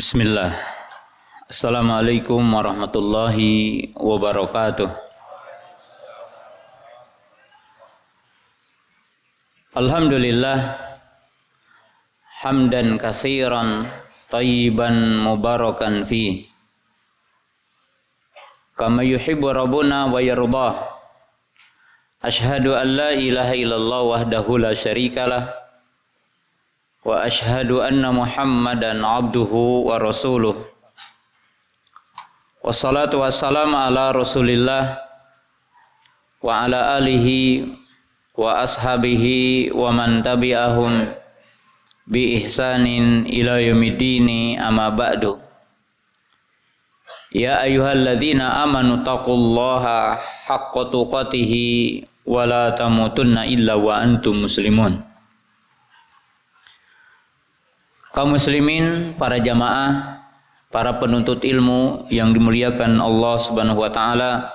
Bismillah. Assalamualaikum warahmatullahi wabarakatuh. Alhamdulillah hamdan katsiran thayyiban mubarakan fi kama yuhibbu rabbuna wa yardah. Asyhadu an la ilaha illallah wahdahu la syarikalah wa asyhadu anna Muhammadan abduhu wa rasuluh. Wassalatu wassalamu ala Rasulillah wa ala alihi wa ashabihi wa man tabi'ahum bi ihsanin ila yaumiddin, amma ba'du. Ya ayyuhalladzina amanu taqullaha haqqa tuqatih wa la tamutunna illa wa antum muslimun. Kaum muslimin, para jamaah, para penuntut ilmu yang dimuliakan Allah Subhanahu wa taala,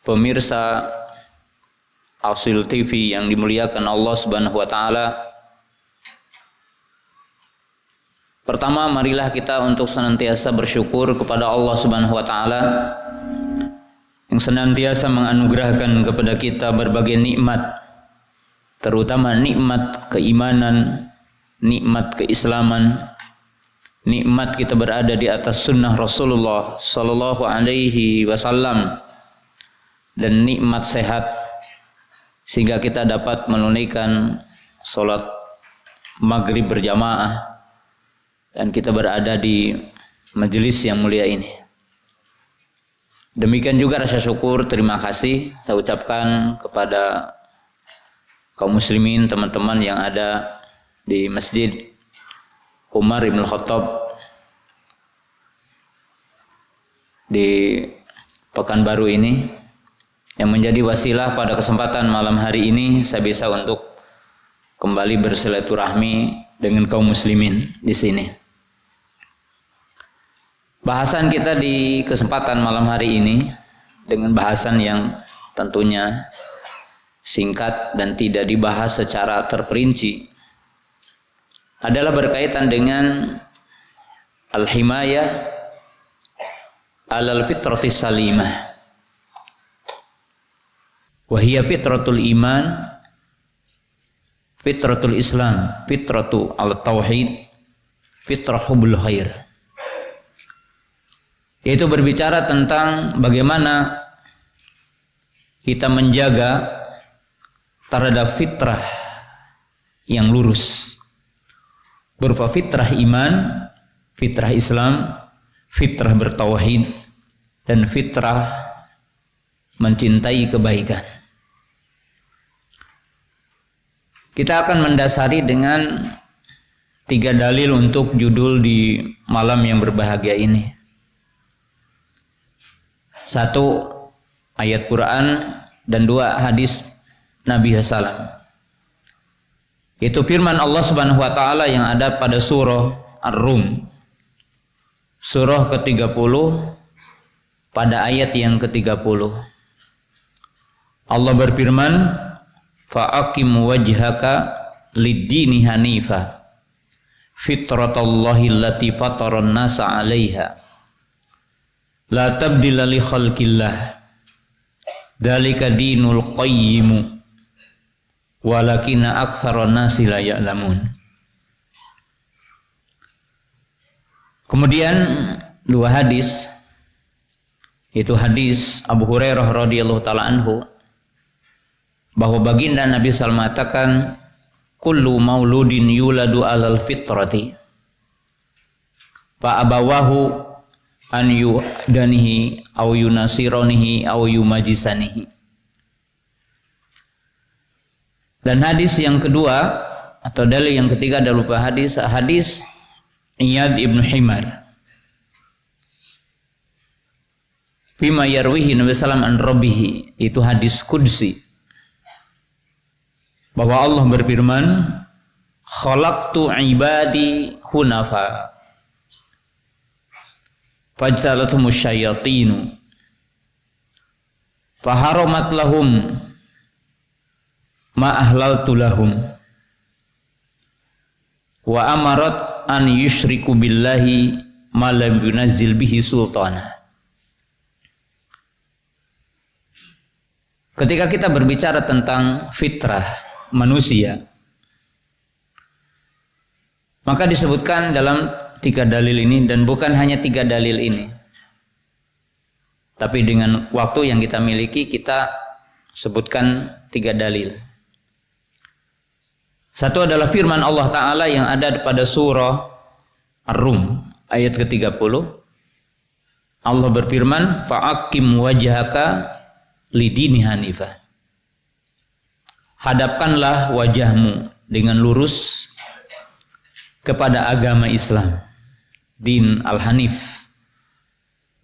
pemirsa Ausil TV yang dimuliakan Allah Subhanahu wa taala. Pertama, marilah kita untuk senantiasa bersyukur kepada Allah Subhanahu wa taala yang senantiasa menganugerahkan kepada kita berbagai nikmat, terutama nikmat keimanan, nikmat keislaman, nikmat kita berada di atas sunnah Rasulullah sallallahu alaihi wasallam, dan nikmat sehat sehingga kita dapat menunaikan salat maghrib berjamaah dan kita berada di majelis yang mulia ini. Demikian juga rasa syukur, terima kasih saya ucapkan kepada kaum muslimin, teman-teman yang ada di Masjid Umar Ibn Khattab di Pekanbaru ini, yang menjadi wasilah pada kesempatan malam hari ini saya bisa untuk kembali bersilaturahmi dengan kaum muslimin di sini. Bahasan kita di kesempatan malam hari ini dengan bahasan yang tentunya singkat dan tidak dibahas secara terperinci adalah berkaitan dengan al-himayah alal fitrati salimah wa hiya fitratul iman, fitratul islam, fitratu al-tauhid, fitrah hubbul khair. Yaitu berbicara tentang bagaimana kita menjaga terhadap fitrah yang lurus, berupa fitrah iman, fitrah Islam, fitrah bertauhid, dan fitrah mencintai kebaikan. Kita akan mendasari dengan 3 dalil untuk judul di malam yang berbahagia ini. 1 ayat Quran dan 2 hadis Nabi sallallahu. Itu firman Allah Subhanahu wa taala yang ada pada surah Ar-Rum, surah ke-30 pada ayat yang ke-30. Allah berfirman, fa'aqim wajhaka lid-dini hanifa fitratallahi allati fataran nasa 'alaiha la tabdila li khalqillah dzalika dinul qayyim walakinna aktsaran nasi la ya'lamun. Kemudian 2 hadis, itu hadis Abu Hurairah radhiyallahu taala anhu, bahwa baginda Nabi sallallahu alaihi wasallam mengatakan, kullu mauludin yuladu alal fitrati fa abawahu an yuhdanihi aw yunasiranihi aw yumajisanihi. Dan hadis yang kedua atau dalil yang ketiga adalah berupa hadis Iyad ibn Himar fima yarwihi Nabi sallallahu an rabbihi, itu hadis qudsi, bahwa Allah berfirman, khalaqtu ibadi hunafa fajtalathum syayatinu faharamat lahum ma ahlaltu lahum wa amarat an yusyriku billahi ma lam yunazzil bihi sultana. Ketika kita berbicara tentang fitrah manusia, maka disebutkan dalam 3 dalil ini, dan bukan hanya 3 dalil ini, tapi dengan waktu yang kita miliki kita sebutkan 3 dalil. Satu adalah firman Allah Ta'ala yang ada pada surah Ar-Rum ayat ke-30. Allah berfirman, fa'akim wajhaka lidini hanifah. Hadapkanlah wajahmu dengan lurus kepada agama Islam, din al-hanif,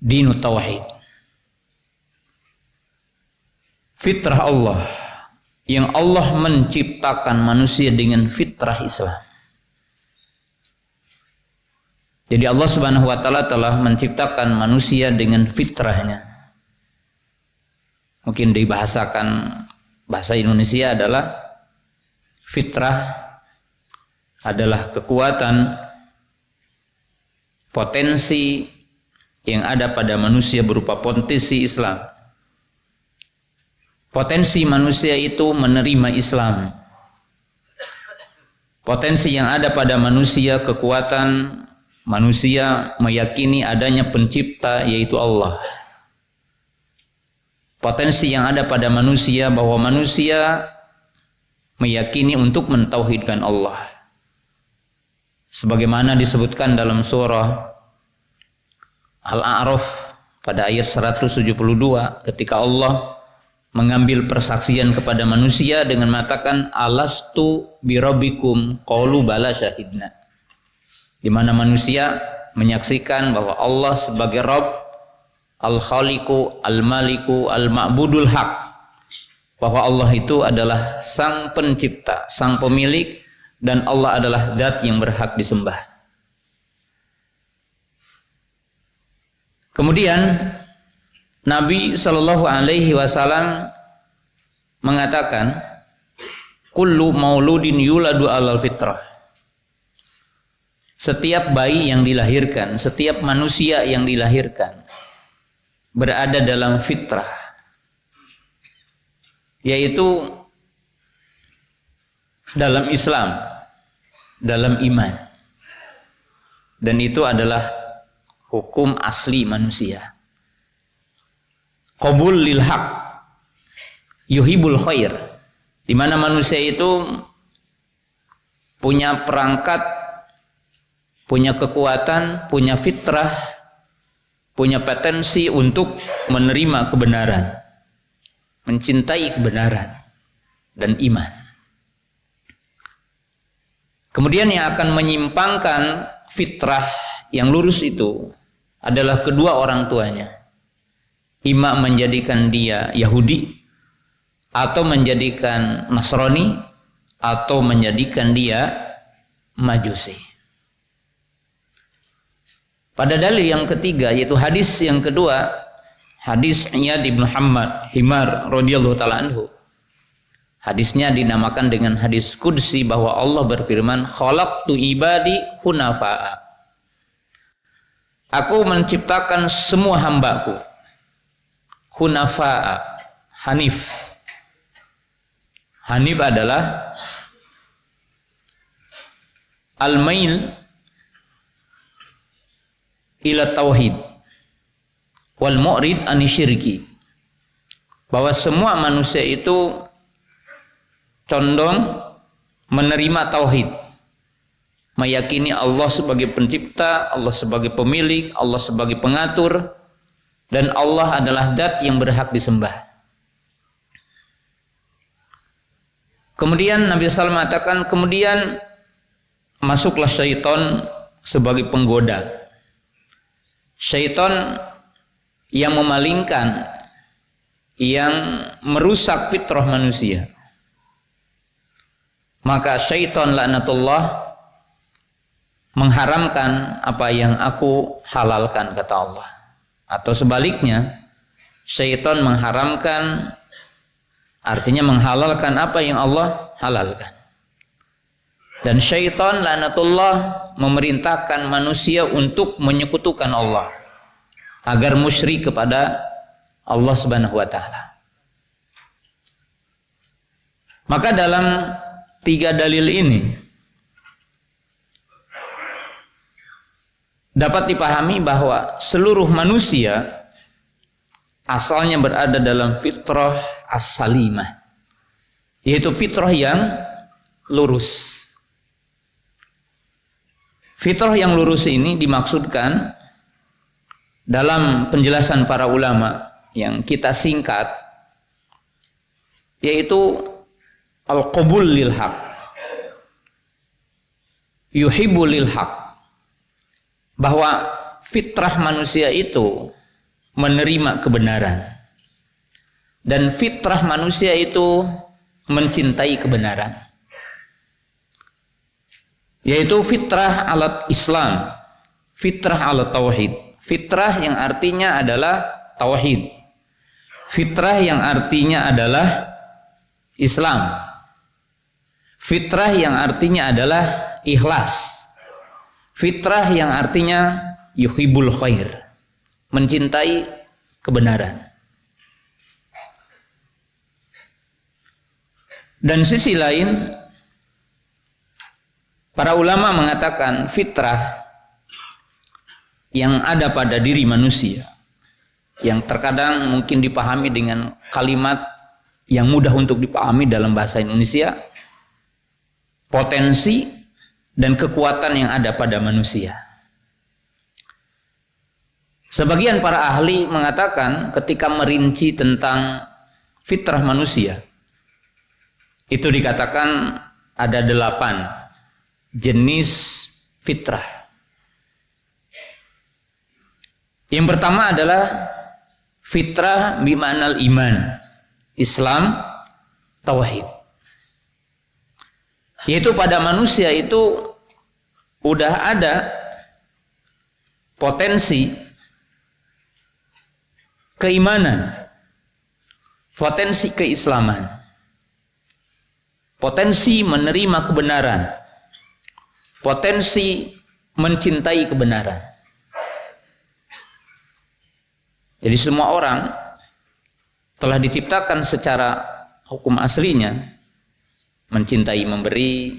dinu tauhid. Fitrah Allah, yang Allah menciptakan manusia dengan fitrah Islam. Jadi Allah Subhanahu wa taala telah menciptakan manusia dengan fitrahnya. Mungkin dibahasakan bahasa Indonesia adalah fitrah adalah kekuatan potensi yang ada pada manusia berupa potensi Islam. Potensi manusia itu menerima Islam. Potensi yang ada pada manusia, kekuatan manusia meyakini adanya pencipta yaitu Allah. Potensi yang ada pada manusia bahwa manusia meyakini untuk mentauhidkan Allah. Sebagaimana disebutkan dalam surah Al-A'raf pada ayat 172 ketika Allah mengambil persaksian kepada manusia dengan mengatakan alastu birabbikum qalu bala syahidna, di mana manusia menyaksikan bahwa Allah sebagai Rabb, Al-Khaliqu, Al-Maliku, Al-Ma'budul Haq, bahwa Allah itu adalah sang pencipta, sang pemilik, dan Allah adalah zat yang berhak disembah. Kemudian Nabi Shallallahu Alaihi Wasallam mengatakan, kullu mauludin yuladu alal fitrah. Setiap bayi yang dilahirkan, setiap manusia yang dilahirkan berada dalam fitrah, yaitu dalam Islam, dalam iman, dan itu adalah hukum asli manusia. Qabul lil haq yuhibul khair, di mana manusia itu punya perangkat, punya kekuatan, punya fitrah, punya potensi untuk menerima kebenaran, mencintai kebenaran dan iman. Kemudian yang akan menyimpangkan fitrah yang lurus itu adalah kedua orang tuanya. Ima menjadikan dia Yahudi, atau menjadikan Nasrani, atau menjadikan dia Majusi. Pada dalil yang ketiga, yaitu hadis yang kedua, hadis Iyad bin Himar radhiyallahu taala anhu. Hadisnya dinamakan dengan hadis qudsi, bahwa Allah berfirman, khalaqtu ibadi hunafa'a. Aku menciptakan semua hambaku hunafa'a, hanif. Hanif adalah al-mail ila tauhid wal mu'rid anisyirki, bahwa semua manusia itu condong menerima tauhid, meyakini Allah sebagai pencipta, Allah sebagai pemilik, Allah sebagai pengatur, dan Allah adalah zat yang berhak disembah. Kemudian Nabi SAW mengatakan, kemudian masuklah syaitan sebagai penggoda. Syaitan yang memalingkan, yang merusak fitrah manusia. Maka syaitan laknatullah mengharamkan apa yang aku halalkan, kata Allah. Atau sebaliknya, syaitan mengharamkan, artinya menghalalkan apa yang Allah halalkan. Dan syaitan laknatullah memerintahkan manusia untuk menyekutukan Allah agar musyrik kepada Allah Subhanahu wa taala. Maka dalam 3 dalil ini dapat dipahami bahwa seluruh manusia asalnya berada dalam fitrah as-salimah, yaitu fitrah yang lurus. Fitrah yang lurus ini dimaksudkan dalam penjelasan para ulama yang kita singkat, yaitu al-qabul lil haq, yuhibbul lil haq, bahwa fitrah manusia itu menerima kebenaran dan fitrah manusia itu mencintai kebenaran, yaitu fitrah alat Islam, fitrah alat tauhid, fitrah yang artinya adalah tauhid, fitrah yang artinya adalah Islam, fitrah yang artinya adalah ikhlas, fitrah yang artinya yuhibbul khair, mencintai kebenaran. Dan sisi lain, para ulama mengatakan fitrah yang ada pada diri manusia, yang terkadang mungkin dipahami dengan kalimat yang mudah untuk dipahami dalam bahasa Indonesia, potensi dan kekuatan yang ada pada manusia. Sebagian para ahli mengatakan ketika merinci tentang fitrah manusia, itu dikatakan ada 8 jenis fitrah. Yang pertama adalah fitrah bima'nal iman, Islam, tauhid. Yaitu pada manusia itu udah ada potensi keimanan, potensi keislaman, potensi menerima kebenaran, potensi mencintai kebenaran. Jadi semua orang telah diciptakan secara hukum aslinya mencintai memberi,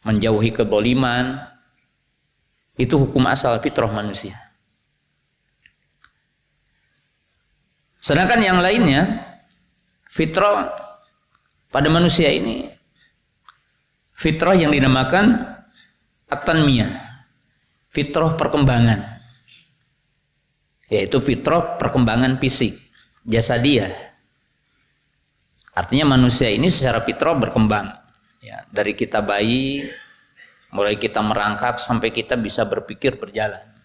menjauhi kedzaliman. Itu hukum asal fitrah manusia. Sedangkan yang lainnya, fitrah pada manusia ini fitrah yang dinamakan at-tanmiyah, fitrah perkembangan, yaitu fitrah perkembangan fisik, jasadiyah. Artinya manusia ini secara fitrah berkembang, ya, dari kita bayi, mulai kita merangkak sampai kita bisa berpikir, berjalan.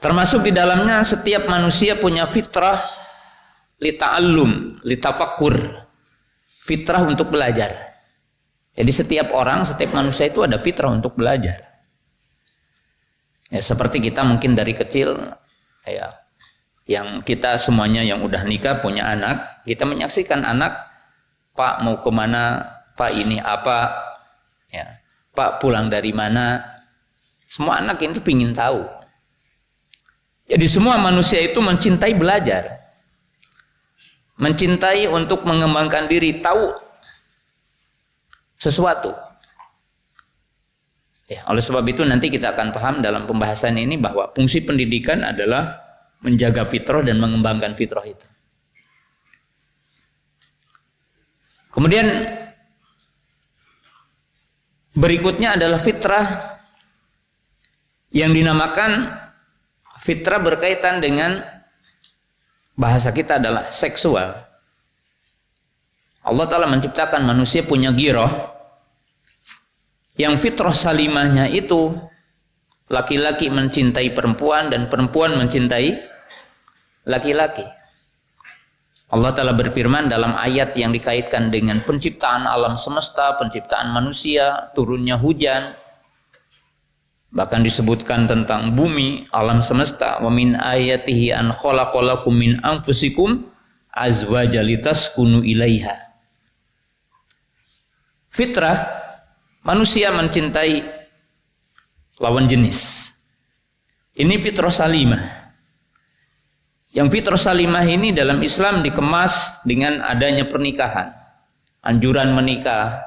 Termasuk di dalamnya setiap manusia punya fitrah lita'allum, litafakkur, fitrah untuk belajar. Jadi setiap orang, setiap manusia itu ada fitrah untuk belajar. Ya, seperti kita mungkin dari kecil, ya, yang kita semuanya yang udah nikah punya anak, kita menyaksikan anak, Pak mau kemana, Pak ini apa, ya, Pak pulang dari mana. Semua anak itu ingin tahu. Jadi semua manusia itu mencintai belajar, mencintai untuk mengembangkan diri, tahu sesuatu. Ya, oleh sebab itu nanti kita akan paham dalam pembahasan ini bahwa fungsi pendidikan adalah menjaga fitrah dan mengembangkan fitrah itu. Kemudian berikutnya adalah fitrah yang dinamakan fitrah berkaitan dengan bahasa kita adalah seksual. Allah Ta'ala menciptakan manusia punya ghirah, yang fitrah salimahnya itu laki-laki mencintai perempuan dan perempuan mencintai laki-laki. Allah Ta'ala berfirman dalam ayat yang dikaitkan dengan penciptaan alam semesta, penciptaan manusia, turunnya hujan, bahkan disebutkan tentang bumi, alam semesta, wa min ayatihi an khalaqalakum min anfusikum azwaja litaskunu ilaiha. fitrah manusia mencintai lawan jenis. Ini fitrah salimah. Yang fitrah salimah ini dalam Islam dikemas dengan adanya pernikahan. Anjuran menikah,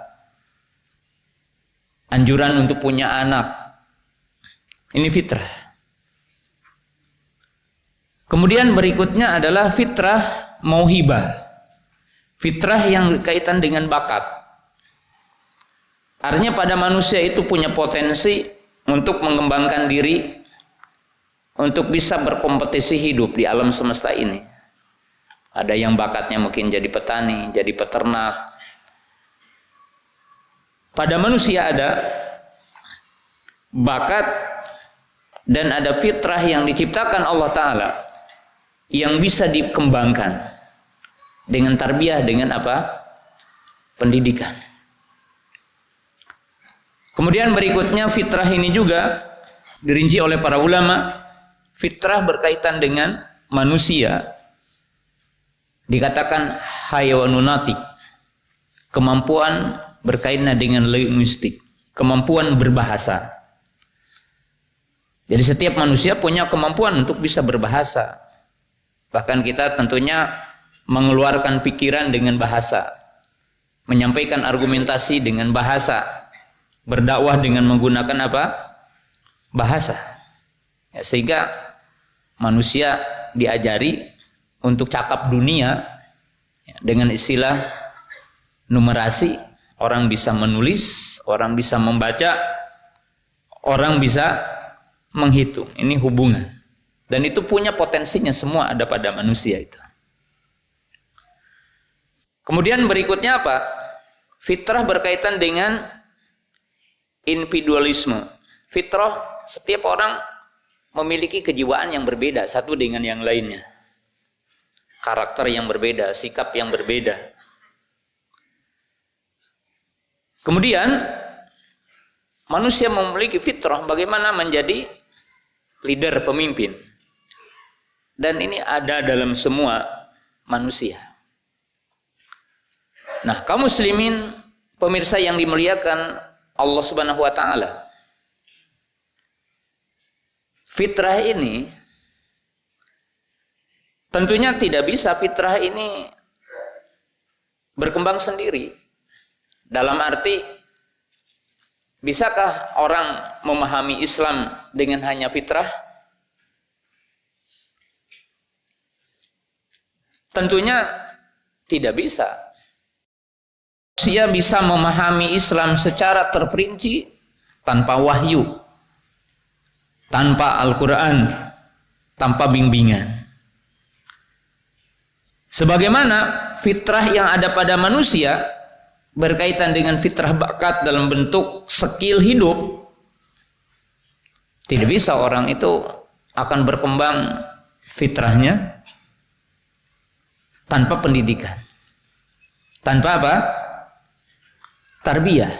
anjuran untuk punya anak. Ini fitrah. Kemudian berikutnya adalah fitrah mauhibah. Fitrah yang berkaitan dengan bakat. Artinya pada manusia itu punya potensi untuk mengembangkan diri, untuk bisa berkompetisi hidup di alam semesta ini. Ada yang bakatnya mungkin jadi petani, jadi peternak. Pada manusia ada bakat dan ada fitrah yang diciptakan Allah Ta'ala yang bisa dikembangkan dengan tarbiyah, dengan apa? Pendidikan. Kemudian berikutnya fitrah ini juga dirinci oleh para ulama. Fitrah berkaitan dengan manusia dikatakan hayawanunatik, kemampuan berkaitan dengan linguistik, kemampuan berbahasa. Jadi setiap manusia punya kemampuan untuk bisa berbahasa. Bahkan kita tentunya mengeluarkan pikiran dengan bahasa, menyampaikan argumentasi dengan bahasa, berdakwah dengan menggunakan apa? Bahasa. Ya, sehingga manusia diajari untuk cakap dunia ya, dengan istilah numerasi. Orang bisa menulis, orang bisa membaca, orang bisa menghitung. Ini hubungan. Dan itu punya potensinya, semua ada pada manusia itu. Kemudian berikutnya apa? Fitrah berkaitan dengan individualisme. Fitrah, setiap orang memiliki kejiwaan yang berbeda satu dengan yang lainnya. Karakter yang berbeda, sikap yang berbeda. Kemudian manusia memiliki fitrah bagaimana menjadi leader, pemimpin. Dan ini ada dalam semua manusia. Nah, kaum muslimin, pemirsa yang dimuliakan Allah Subhanahu wa taala. Fitrah ini tentunya tidak bisa fitrah ini berkembang sendiri. Dalam arti, bisakah orang memahami Islam dengan hanya fitrah? Tentunya tidak bisa. Manusia bisa memahami Islam secara terperinci tanpa wahyu, tanpa Al-Quran, tanpa bimbingan. Sebagaimana fitrah yang ada pada manusia berkaitan dengan fitrah bakat dalam bentuk skill hidup, tidak bisa orang itu akan berkembang fitrahnya tanpa pendidikan, tanpa apa? Tarbiyah.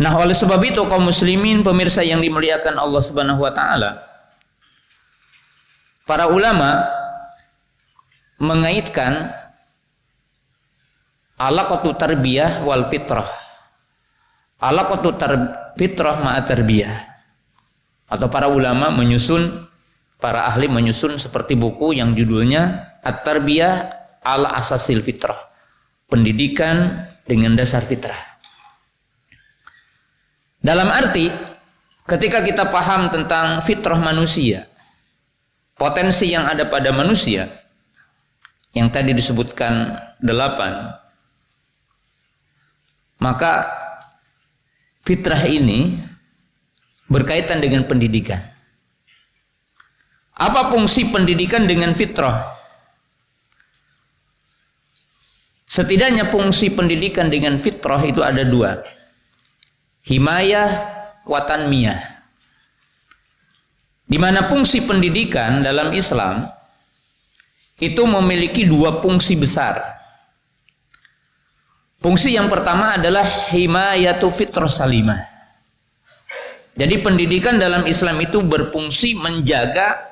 Nah, oleh sebab itu kaum muslimin, pemirsa yang dimuliakan Allah Subhanahu wa taala, para ulama mengaitkan alaqatu tarbiyah wal fitrah. Alaqatu fitrah ma'a tarbiyah. Atau para ulama menyusun, para ahli menyusun seperti buku yang judulnya At-Tarbiyah ala Asasil Fitrah. Pendidikan dengan dasar fitrah. Dalam arti, ketika kita paham tentang fitrah manusia, potensi yang ada pada manusia, yang tadi disebutkan 8, maka fitrah ini berkaitan dengan pendidikan. Apa fungsi pendidikan dengan fitrah? Setidaknya fungsi pendidikan dengan fitrah itu ada 2. Himayah wa tanmiyah. Di mana fungsi pendidikan dalam Islam itu memiliki 2 fungsi besar. Fungsi yang pertama adalah himayatu fitrah salimah. Jadi pendidikan dalam Islam itu berfungsi menjaga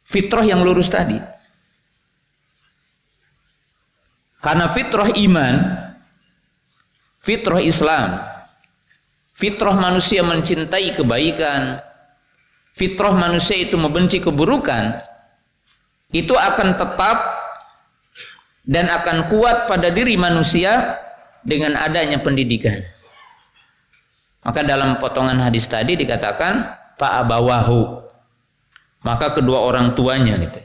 fitrah yang lurus tadi. Karena fitrah iman fitrah Islam, fitrah manusia mencintai kebaikan, fitrah manusia itu membenci keburukan, itu akan tetap dan akan kuat pada diri manusia dengan adanya pendidikan. Maka dalam potongan hadis tadi dikatakan fa'abawahu, maka kedua orang tuanya gitu.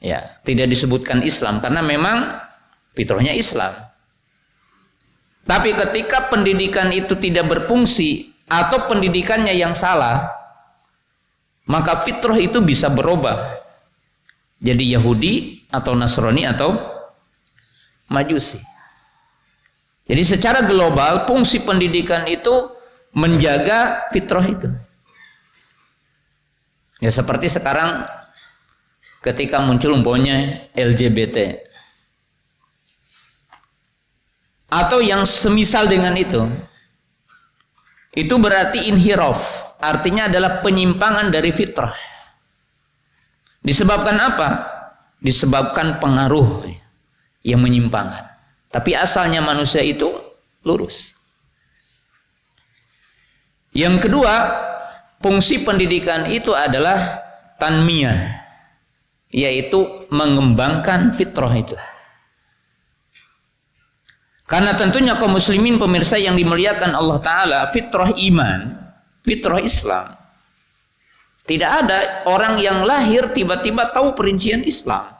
Ya, tidak disebutkan Islam karena memang fitrahnya Islam. Tapi ketika pendidikan itu tidak berfungsi atau pendidikannya yang salah, maka fitrah itu bisa berubah jadi Yahudi atau Nasrani atau Majusi. Jadi secara global fungsi pendidikan itu menjaga fitrah itu. Ya seperti sekarang ketika muncul umpamanya LGBT atau yang semisal dengan itu berarti inhiraf, artinya adalah penyimpangan dari fitrah. Disebabkan apa? Disebabkan pengaruh yang menyimpangkan. Tapi asalnya manusia itu lurus. Yang kedua, fungsi pendidikan itu adalah tanmiyah, yaitu mengembangkan fitrah itu. Karena tentunya kaum muslimin pemirsa yang dimuliakan Allah Ta'ala, fitrah iman, fitrah Islam. Tidak ada orang yang lahir tiba-tiba tahu perincian Islam.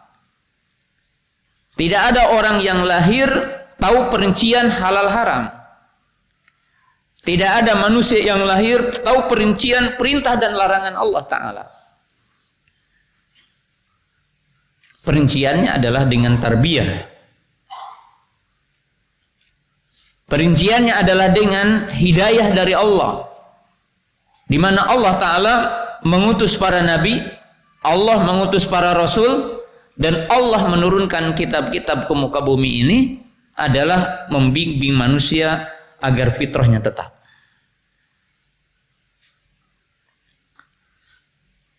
Tidak ada orang yang lahir tahu perincian halal haram. Tidak ada manusia yang lahir tahu perincian perintah dan larangan Allah Ta'ala. Perinciannya adalah dengan tarbiyah. Perinciannya adalah dengan hidayah dari Allah. Di mana Allah Ta'ala mengutus para nabi, Allah mengutus para rasul, dan Allah menurunkan kitab-kitab ke muka bumi ini adalah membimbing manusia agar fitrahnya tetap.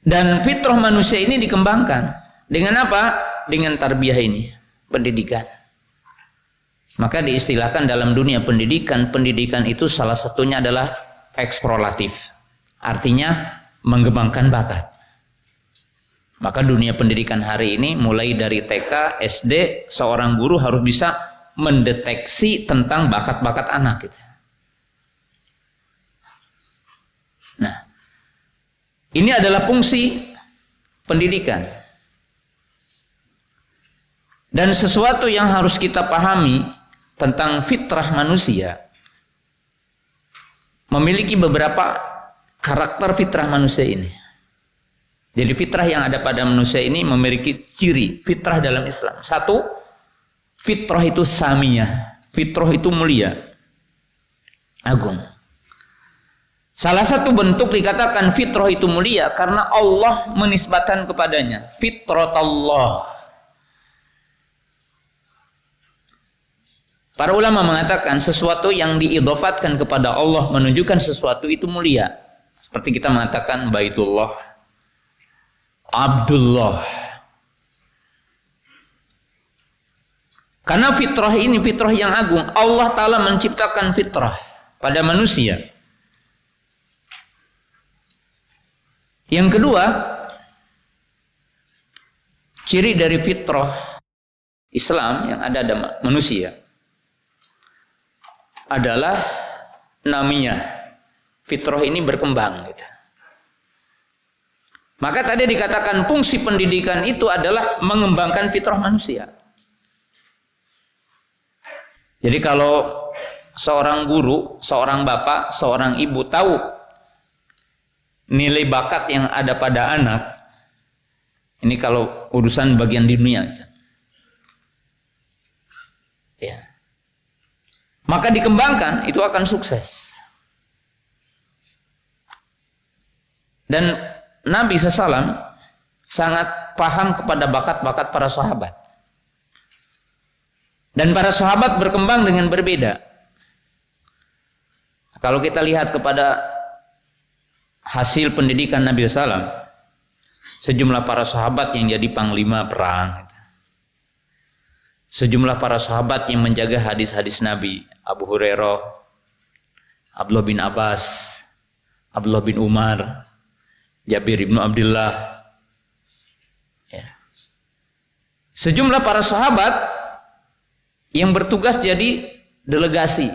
Dan fitrah manusia ini dikembangkan dengan apa? Dengan tarbiyah ini, pendidikan. Maka diistilahkan dalam dunia pendidikan, pendidikan itu salah satunya adalah eksploratif. Artinya mengembangkan bakat. Maka dunia pendidikan hari ini mulai dari TK, SD, seorang guru harus bisa mendeteksi tentang bakat-bakat anak gitu. Nah, ini adalah fungsi pendidikan. Dan sesuatu yang harus kita pahami tentang fitrah manusia, memiliki beberapa karakter fitrah manusia ini. Jadi fitrah yang ada pada manusia ini memiliki ciri fitrah dalam Islam. Satu, fitrah itu samiyah, fitrah itu mulia, agung. Salah satu bentuk dikatakan fitrah itu mulia karena Allah menisbatkan kepadanya fitrat Allah. Para ulama mengatakan sesuatu yang diidhofatkan kepada Allah menunjukkan sesuatu itu mulia. Seperti kita mengatakan Baitullah, Abdullah. Karena fitrah ini fitrah yang agung. Allah Ta'ala menciptakan fitrah pada manusia. Yang kedua, ciri dari fitrah Islam yang ada pada manusia adalah namiyah. Fitrah ini berkembang gitu. Maka tadi dikatakan fungsi pendidikan itu adalah mengembangkan fitrah manusia. Jadi kalau seorang guru, seorang bapak, seorang ibu tahu nilai bakat yang ada pada anak, ini kalau urusan bagian dunia, ya, maka dikembangkan, itu akan sukses. Dan Nabi SAW sangat paham kepada bakat-bakat para sahabat. Dan para sahabat berkembang dengan berbeda. Kalau kita lihat kepada hasil pendidikan Nabi SAW, sejumlah para sahabat yang jadi panglima perang, sejumlah para sahabat yang menjaga hadis-hadis Nabi, Abu Hurairah, Abdullah bin Abbas, Abdullah bin Umar, Jabir ibnu Abdullah, ya. Sejumlah para sahabat yang bertugas jadi delegasi.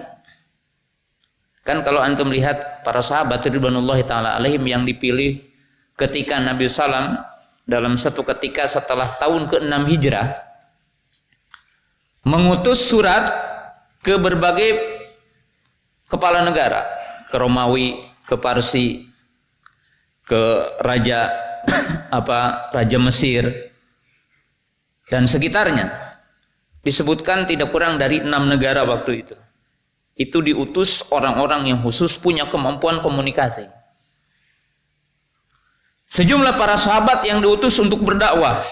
Kan kalau antum lihat para sahabat ridwanullahi taala alaihim yang dipilih ketika Nabi SAW dalam satu ketika setelah tahun ke-6 Hijrah mengutus surat ke berbagai kepala negara, ke Romawi, ke Parsi, ke raja Raja Mesir dan sekitarnya. Disebutkan tidak kurang dari 6 negara waktu itu. Itu diutus orang-orang yang khusus punya kemampuan komunikasi. Sejumlah para sahabat yang diutus untuk berdakwah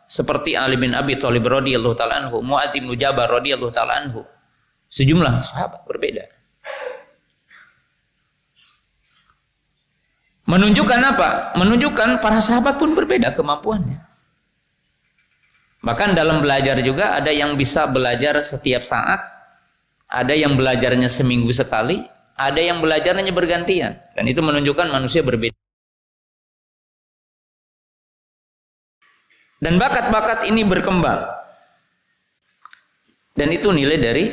seperti Ali bin Abi Thalib radhiyallahu taala anhu, Muadz bin Jabal radhiyallahu taala anhu. Sejumlah sahabat berbeda. Menunjukkan apa? Menunjukkan para sahabat pun berbeda kemampuannya. Bahkan dalam belajar juga ada yang bisa belajar setiap saat, ada yang belajarnya seminggu sekali, ada yang belajarnya bergantian. Dan itu menunjukkan manusia berbeda. Dan bakat-bakat ini berkembang. Dan itu nilai dari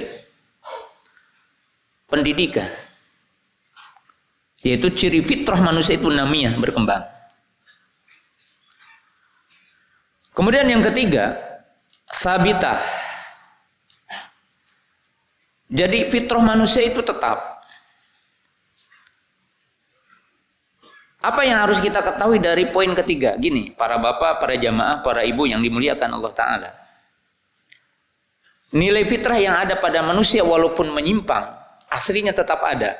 pendidikan. Yaitu ciri fitrah manusia itu namiyah, berkembang. Kemudian yang ketiga, sabitah. Jadi fitrah manusia itu tetap. Apa yang harus kita ketahui dari poin ketiga? Gini, para bapak, para jamaah, para ibu yang dimuliakan Allah Ta'ala. Nilai fitrah yang ada pada manusia walaupun menyimpang, aslinya tetap ada.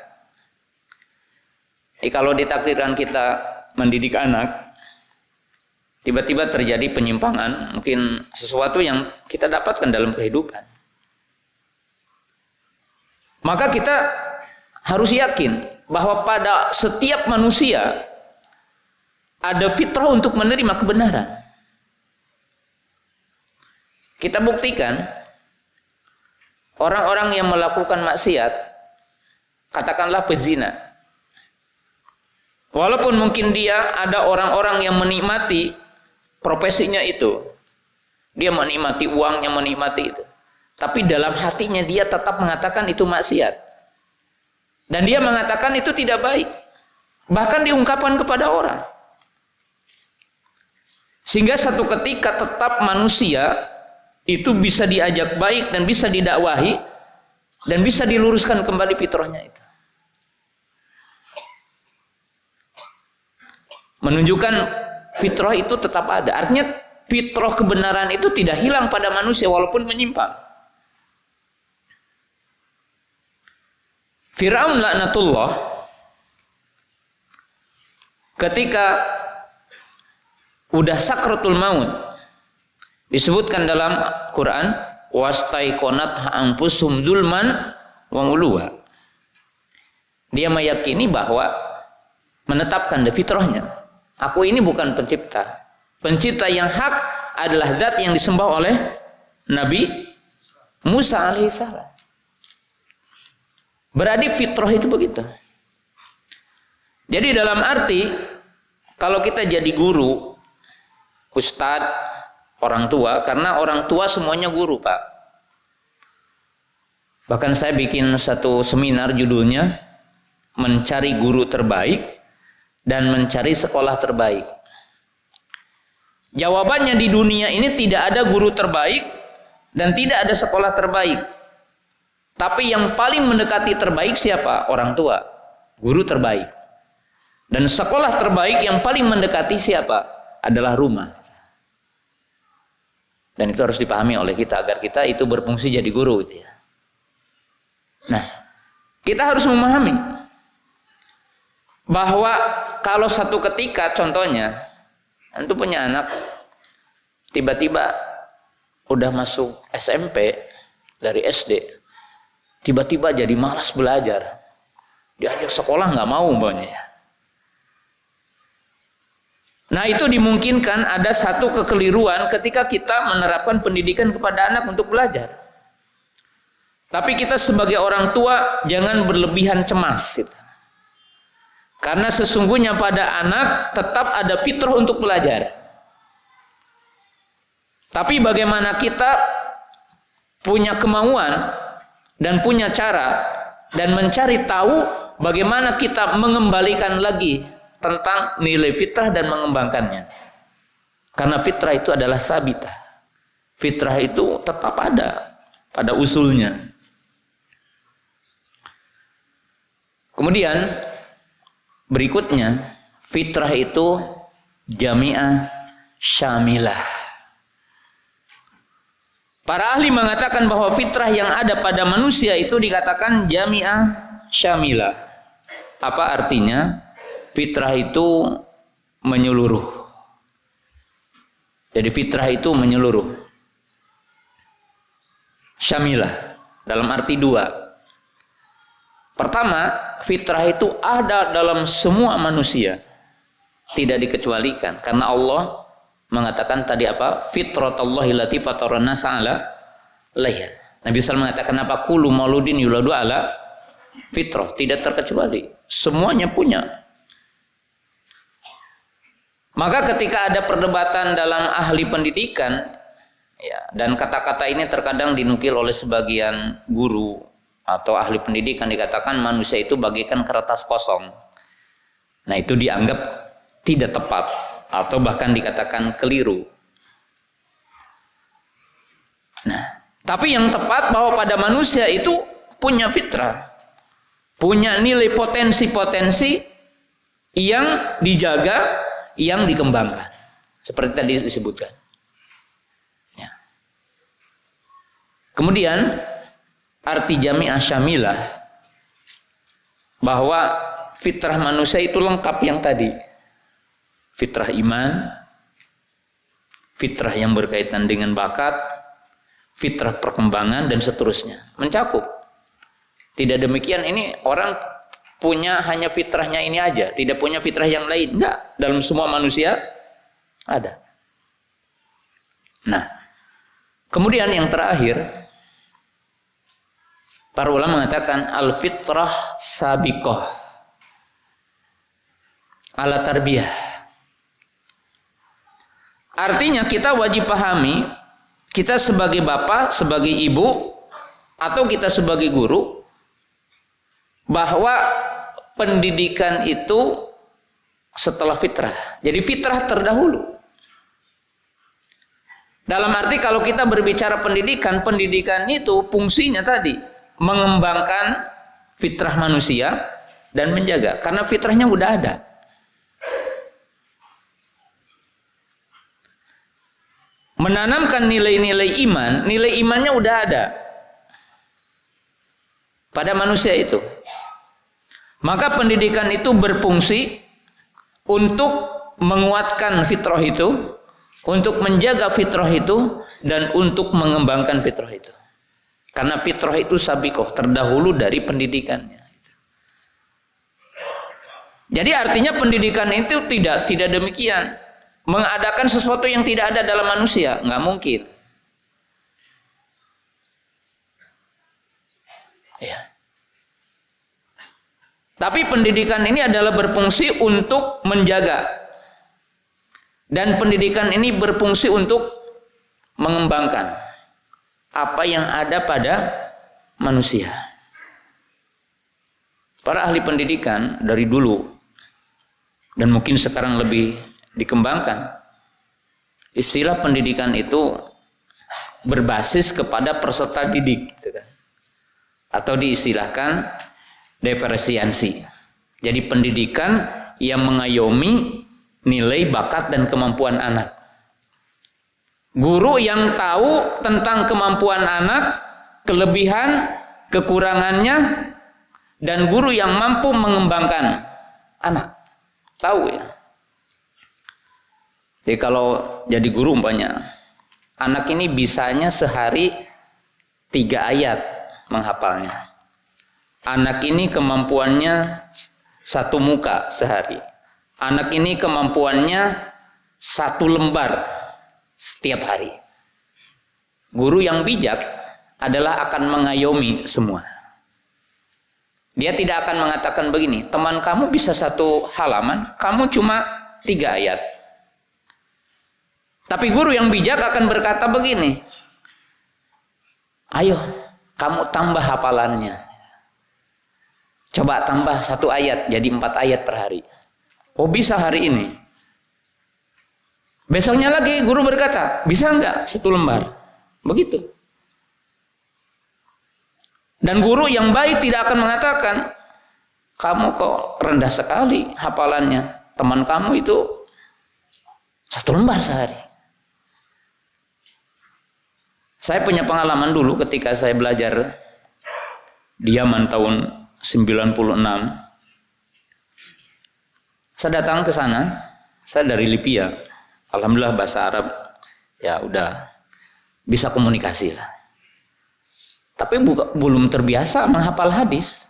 Jadi kalau ditakdirkan kita mendidik anak, tiba-tiba terjadi penyimpangan, mungkin sesuatu yang kita dapatkan dalam kehidupan. Maka kita harus yakin bahwa pada setiap manusia ada fitrah untuk menerima kebenaran. Kita buktikan orang-orang yang melakukan maksiat, katakanlah pezina. Walaupun mungkin dia ada orang-orang yang menikmati profesinya itu. Dia menikmati uangnya, menikmati itu. Tapi dalam hatinya dia tetap mengatakan itu maksiat. Dan dia mengatakan itu tidak baik. Bahkan diungkapkan kepada orang. Sehingga satu ketika tetap manusia itu bisa diajak baik dan bisa didakwahi dan bisa diluruskan kembali fitrahnya itu. Menunjukkan fitrah itu tetap ada. Artinya fitrah kebenaran itu tidak hilang pada manusia walaupun menyimpang. Fir'aun laknatullah ketika udah sakratul maut, disebutkan dalam Quran, wastaiqonat anfusum dzulman wa uluwa. Dia meyakini bahwa menetapkan fitrahnya, aku ini bukan pencipta. Pencipta yang hak adalah zat yang disembah oleh Nabi Musa alaihissalam. Berarti fitrah itu begitu. Jadi dalam arti kalau kita jadi guru, ustadz, orang tua, karena orang tua semuanya guru, Pak. Bahkan saya bikin satu seminar judulnya mencari guru terbaik dan mencari sekolah terbaik. Jawabannya di dunia ini tidak ada guru terbaik dan tidak ada sekolah terbaik. Tapi yang paling mendekati terbaik siapa? Orang tua, guru terbaik. Dan sekolah terbaik yang paling mendekati siapa? Adalah rumah. Dan itu harus dipahami oleh kita agar kita itu berfungsi jadi guru gitu ya. Nah, kita harus memahami bahwa kalau satu ketika contohnya antum punya anak tiba-tiba udah masuk SMP dari SD, tiba-tiba jadi malas belajar, diajak sekolah nggak mau umpamanya. Nah, itu dimungkinkan ada satu kekeliruan ketika kita menerapkan pendidikan kepada anak untuk belajar. Tapi kita sebagai orang tua jangan berlebihan cemas gitu. Karena sesungguhnya pada anak tetap ada fitrah untuk belajar. Tapi bagaimana kita punya kemauan dan punya cara dan mencari tahu bagaimana kita mengembalikan lagi tentang nilai fitrah dan mengembangkannya. Karena fitrah itu adalah sabitah. Fitrah itu tetap ada pada usulnya. Kemudian berikutnya, fitrah itu jami'ah syamilah. Para ahli mengatakan bahwa fitrah yang ada pada manusia itu dikatakan jami'ah syamilah. Apa artinya? Fitrah itu menyeluruh. Jadi fitrah itu menyeluruh. Syamilah dalam arti dua. Pertama, fitrah itu ada dalam semua manusia. Tidak dikecualikan. Karena Allah mengatakan tadi apa? Fitratallahi lati fataran nasa ala layha. Nabi SAW mengatakan apa? Kullu mauludin yuladu ala fitrah. Tidak terkecuali. Semuanya punya. Maka ketika ada perdebatan dalam ahli pendidikan, ya, dan kata-kata ini terkadang dinukil oleh sebagian guru atau ahli pendidikan, dikatakan manusia itu bagaikan kertas kosong. Nah, itu dianggap tidak tepat atau bahkan dikatakan keliru. Nah, tapi yang tepat bahwa pada manusia itu punya fitrah, punya nilai potensi-potensi yang dijaga, yang dikembangkan. Seperti tadi disebutkan. Ya. Kemudian arti jami'ah syamilah bahwa fitrah manusia itu lengkap yang tadi. Fitrah iman, fitrah yang berkaitan dengan bakat, fitrah perkembangan dan seterusnya. Mencakup. Tidak demikian ini orang punya hanya fitrahnya ini aja, tidak punya fitrah yang lain. Enggak, dalam semua manusia ada. Nah, kemudian yang terakhir, para ulama mengatakan al-fitrah sabiqah ala tarbiyah. Artinya kita wajib pahami, kita sebagai bapak, sebagai ibu, atau kita sebagai guru, bahwa pendidikan itu setelah fitrah. Jadi fitrah terdahulu. Dalam arti kalau kita berbicara pendidikan, pendidikan itu fungsinya tadi mengembangkan fitrah manusia dan menjaga. Karena fitrahnya udah ada. Menanamkan nilai-nilai iman, nilai imannya udah ada pada manusia itu. Maka pendidikan itu berfungsi untuk menguatkan fitrah itu, untuk menjaga fitrah itu, dan untuk mengembangkan fitrah itu. Karena fitrah itu sabiqoh, terdahulu dari pendidikannya. Jadi artinya pendidikan itu tidak demikian. Mengadakan sesuatu yang tidak ada dalam manusia, nggak mungkin. Ya. Tapi pendidikan ini adalah berfungsi untuk menjaga. Dan pendidikan ini berfungsi untuk mengembangkan apa yang ada pada manusia. Para ahli pendidikan dari dulu, dan mungkin sekarang lebih dikembangkan, istilah pendidikan itu berbasis kepada peserta didik, gitu kan? Atau diistilahkan diferensiasi. Jadi pendidikan yang mengayomi nilai, bakat, dan kemampuan anak. Guru yang tahu tentang kemampuan anak, kelebihan, kekurangannya, dan guru yang mampu mengembangkan anak. Tahu ya. Jadi kalau jadi guru umpamanya, anak ini bisanya sehari 3 ayat menghafalnya. Anak ini kemampuannya 1 muka sehari. Anak ini kemampuannya 1 lembar setiap hari. Guru yang bijak adalah akan mengayomi semua. Dia tidak akan mengatakan begini, teman kamu bisa 1 halaman, kamu cuma 3 ayat. Tapi guru yang bijak akan berkata begini, ayo kamu tambah hafalannya. Coba tambah 1 ayat jadi 4 ayat per hari. Oh bisa hari ini. Besoknya lagi guru berkata, bisa enggak 1 lembar? Begitu. Dan guru yang baik tidak akan mengatakan, kamu kok rendah sekali hafalannya. Teman kamu itu 1 lembar sehari. Saya punya pengalaman dulu ketika saya belajar di Yaman tahun 96. Saya datang ke sana, saya dari Libya. Alhamdulillah bahasa Arab ya udah bisa komunikasi lah. Tapi belum terbiasa menghafal hadis.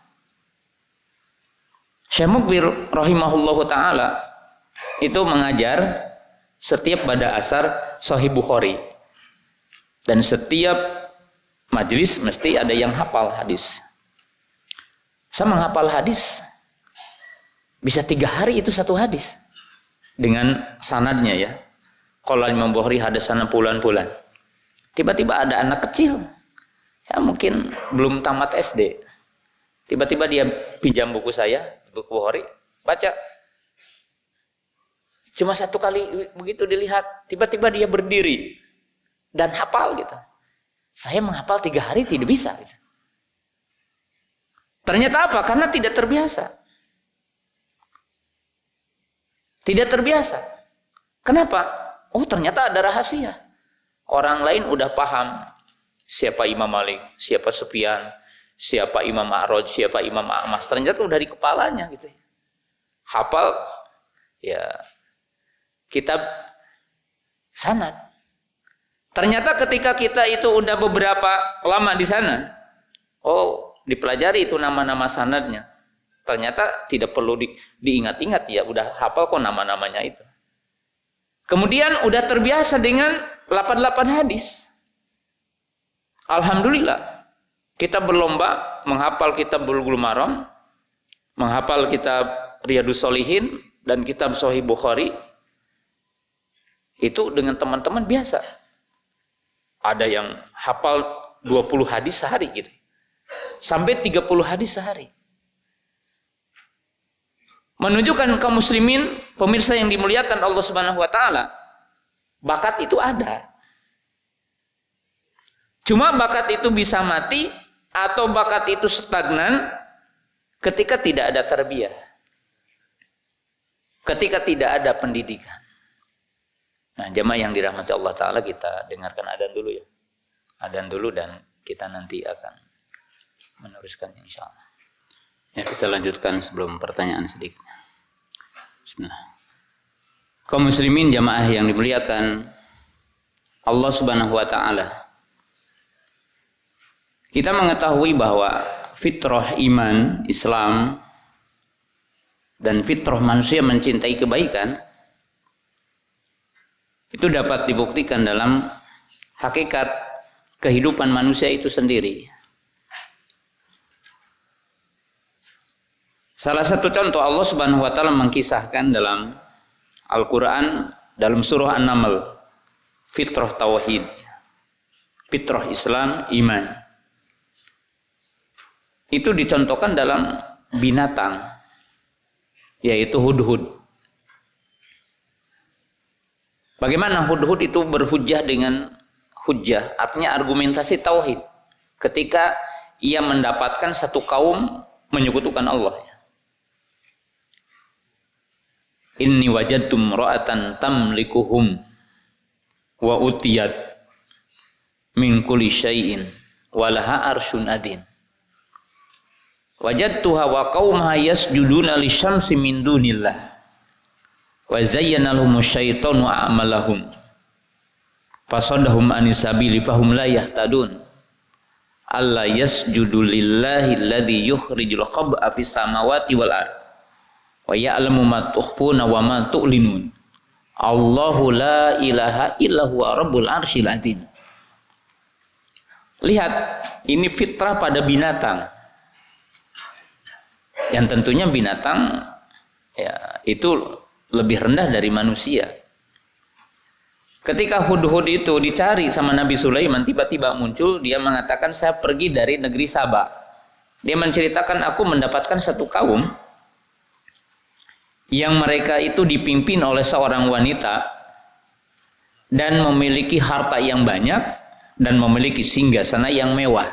Syekh Mukbir rahimahullahu taala itu mengajar setiap pada asar Sahih Bukhari. Dan setiap majelis mesti ada yang hafal hadis. Saya menghafal hadis bisa 3 hari itu 1 hadis dengan sanadnya ya. Qala Imam Bukhari hadasana fulan-fulan. Tiba-tiba ada anak kecil, ya mungkin belum tamat SD. Tiba-tiba dia pinjam buku saya, buku Bukhari, baca. Cuma 1 kali begitu dilihat, tiba-tiba dia berdiri dan hafal gitu. Saya menghafal 3 hari tidak bisa gitu. Ternyata apa? Karena tidak terbiasa. Tidak terbiasa. Kenapa? Oh ternyata ada rahasia. Orang lain udah paham siapa Imam Malik, siapa Sufyan, siapa Imam A'raj, siapa Imam A'mas. Ternyata udah di kepalanya gitu. Hafal ya kitab sanad. Ternyata ketika kita itu udah beberapa lama di sana, oh dipelajari itu nama-nama sanadnya. Ternyata tidak perlu diingat-ingat ya, udah hafal kok nama-namanya itu. Kemudian udah terbiasa dengan 88 hadis. Alhamdulillah. Kita berlomba menghafal kitab Bulughul Maram, menghafal kitab Riyadhus Shalihin dan kitab Sahih Bukhari. Itu dengan teman-teman biasa. Ada yang hafal 20 hadis sehari gitu. Sampai 30 hadis sehari. Menunjukkan kaum muslimin, pemirsa yang dimuliakan Allah Subhanahu wa taala, bakat itu ada. Cuma bakat itu bisa mati atau bakat itu stagnan ketika tidak ada tarbiyah. Ketika tidak ada pendidikan. Nah, jemaah yang dirahmati Allah taala, kita dengarkan adzan dulu ya. Adzan dulu dan kita nanti akan meneruskan insyaallah. Ya, kita lanjutkan sebelum pertanyaan sedikit. Bismillah. Kaum muslimin jamaah yang dimuliakan Allah Subhanahu wa taala. Kita mengetahui bahwa fitrah iman Islam dan fitrah manusia mencintai kebaikan itu dapat dibuktikan dalam hakikat kehidupan manusia itu sendiri. Salah satu contoh Allah Subhanahu wa taala mengkisahkan dalam Al-Qur'an dalam surah An-Naml, fitrah tauhid, fitrah Islam, iman. Itu dicontohkan dalam binatang, yaitu hudhud. Bagaimana hudhud itu berhujjah dengan hujjah, artinya argumentasi tauhid. Ketika ia mendapatkan satu kaum menyekutukan Allah. Inni wajadtum ra'atan tamlikuhum wa utiyat min kulli syai'in wa laha arsyun adin. Wajadtuha wa qaumaha yasjuduna lisyamsi min dunillah wa zayyana lahum syaitanu a'malahum fasaddahum anis sabili fahum la yahtadun. Alla yasjudu lillahi alladhi yukhrijul khab'a fis samawati wal ardh wa ya'lamu ma tukhfuna wa ma tu'linun. Allahu la ilaha illa huwa rabbul arsyil azim. Lihat, ini fitrah pada binatang. Yang tentunya binatang ya itu lebih rendah dari manusia. Ketika hudhud itu dicari sama Nabi Sulaiman, tiba-tiba muncul, dia mengatakan saya pergi dari negeri Sabah. Dia menceritakan aku mendapatkan satu kaum yang mereka itu dipimpin oleh seorang wanita dan memiliki harta yang banyak dan memiliki singgasana yang mewah.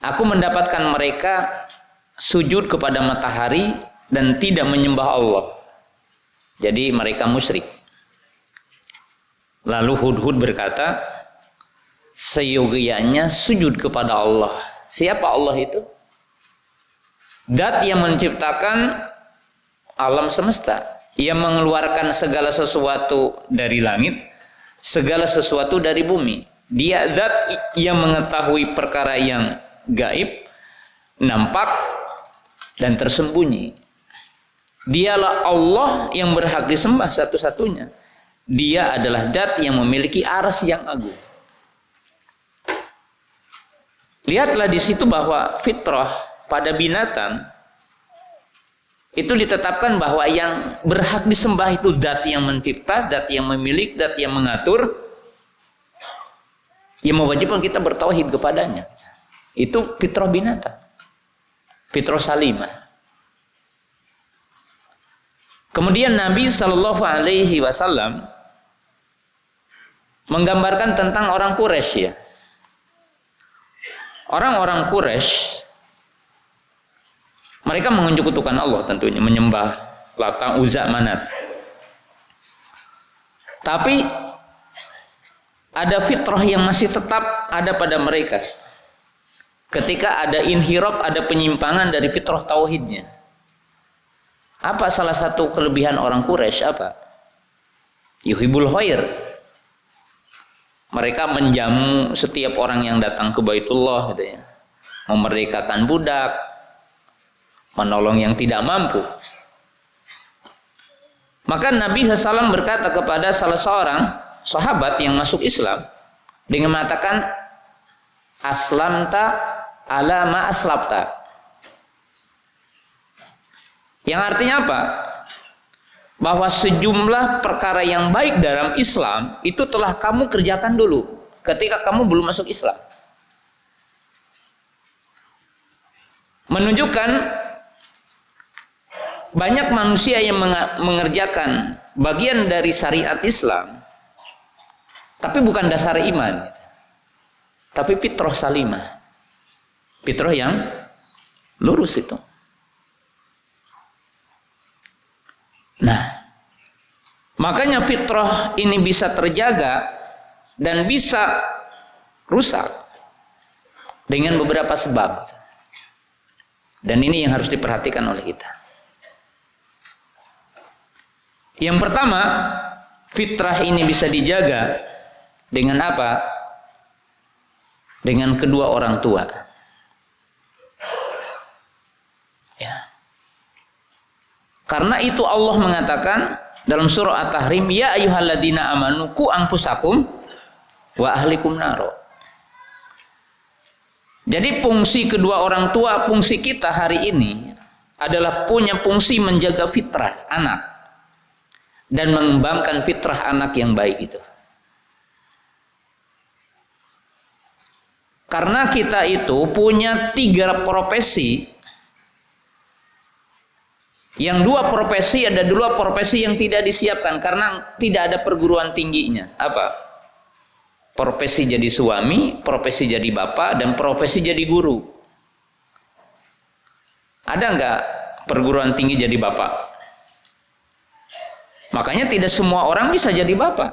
Aku mendapatkan mereka sujud kepada matahari dan tidak menyembah Allah. Jadi mereka musyrik. Lalu Hudhud berkata, seyogianya sujud kepada Allah. Siapa Allah itu? Dat yang menciptakan alam semesta, yang mengeluarkan segala sesuatu dari langit, segala sesuatu dari bumi. Dia zat yang mengetahui perkara yang gaib, nampak dan tersembunyi. Dialah Allah yang berhak disembah satu-satunya. Dia adalah zat yang memiliki arsy yang agung. Lihatlah di situ bahwa fitrah pada binatang itu ditetapkan bahwa yang berhak disembah itu zat yang mencipta, zat yang memiliki, zat yang mengatur, yang mewajibkan kita bertauhid kepadanya. Itu fitrah binatang, fitrah salimah. Kemudian Nabi Shallallahu Alaihi Wasallam menggambarkan tentang orang Quraisy ya. Orang-orang Quraisy mereka menyekutukan Allah tentunya, menyembah Lata, Uzza, Manat. Tapi ada fitrah yang masih tetap ada pada mereka. Ketika ada inhiraf, ada penyimpangan dari fitrah tauhidnya. Apa salah satu kelebihan orang Quraisy apa? Yuhibbul khair. Mereka menjamu setiap orang yang datang ke Baitullah gitu ya. Memerdekakan budak, menolong yang tidak mampu. Maka Nabi SAW berkata kepada salah seorang sahabat yang masuk Islam dengan mengatakan, aslamta ala ma aslabta. Yang artinya apa? Bahwa sejumlah perkara yang baik dalam Islam itu telah kamu kerjakan dulu ketika kamu belum masuk Islam. Menunjukkan banyak manusia yang mengerjakan bagian dari syariat Islam, tapi bukan dasar iman, tapi fitrah salimah, fitrah yang lurus itu. Nah, makanya fitrah ini bisa terjaga dan bisa rusak dengan beberapa sebab, dan ini yang harus diperhatikan oleh kita. Yang pertama, fitrah ini bisa dijaga dengan apa? Dengan kedua orang tua. Ya. Karena itu Allah mengatakan dalam surah At-Tahrim, ya ayyuhalladzina amanu qu anfusakum wa ahlikum naro. Jadi fungsi kedua orang tua, fungsi kita hari ini adalah punya fungsi menjaga fitrah anak dan mengembangkan fitrah anak yang baik itu. Karena kita itu punya 3 profesi. Yang 2 profesi, ada 2 profesi yang tidak disiapkan karena tidak ada perguruan tingginya. Apa? Profesi jadi suami, profesi jadi bapak, dan profesi jadi guru. Ada enggak perguruan tinggi jadi bapak? Makanya tidak semua orang bisa jadi bapak.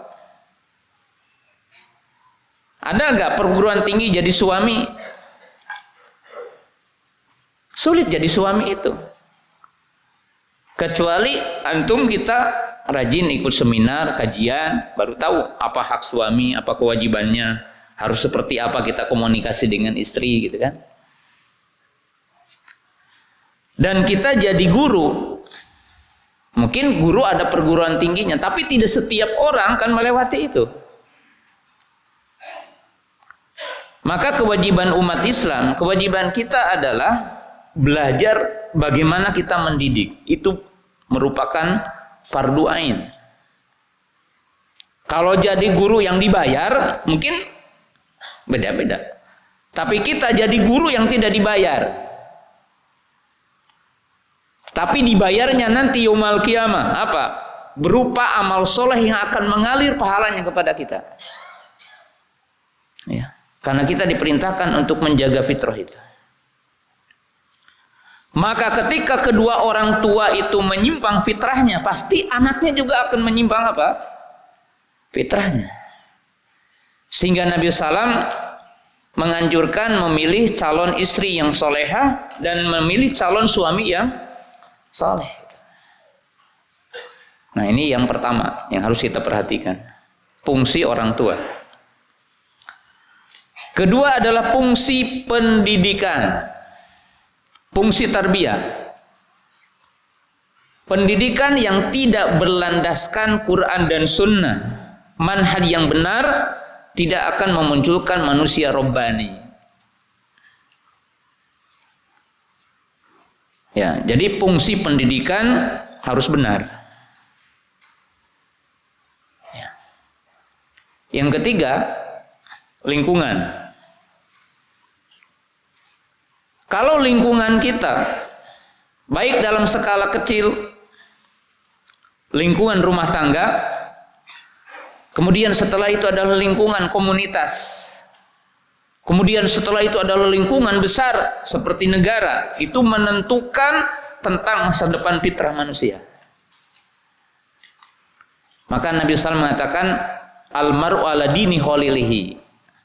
Ada enggak perguruan tinggi jadi suami? Sulit jadi suami itu. Kecuali antum kita rajin ikut seminar, kajian, baru tahu apa hak suami, apa kewajibannya, harus seperti apa kita komunikasi dengan istri gitu kan. Dan kita jadi guru, Mungkin guru ada perguruan tingginya, tapi tidak setiap orang kan melewati itu. Maka kewajiban umat Islam, kewajiban kita adalah belajar bagaimana kita mendidik. Itu merupakan fardu ain. Kalau jadi guru yang dibayar, mungkin beda-beda. Tapi kita jadi guru yang tidak dibayar. Tapi dibayarnya nanti yaumul qiyamah apa? Berupa amal soleh yang akan mengalir pahalanya kepada kita. Ya, karena kita diperintahkan untuk menjaga fitrah itu. Maka ketika kedua orang tua itu menyimpang fitrahnya, pasti anaknya juga akan menyimpang apa? Fitrahnya. Sehingga Nabi SAW menganjurkan memilih calon istri yang solehah dan memilih calon suami yang soleh. Nah, ini yang pertama yang harus kita perhatikan, fungsi orang tua. Kedua adalah fungsi pendidikan, fungsi tarbiyah. Pendidikan yang tidak berlandaskan Quran dan Sunnah, manhaj yang benar, tidak akan memunculkan manusia robbani. Ya, jadi fungsi pendidikan harus benar. Ya. Yang ketiga, lingkungan. Kalau lingkungan kita, baik dalam skala kecil, lingkungan rumah tangga, kemudian setelah itu adalah lingkungan komunitas, kemudian setelah itu adalah lingkungan besar seperti negara, itu menentukan tentang masa depan fitrah manusia. Maka Nabi SAW mengatakan, almaru ala dini khalilihi.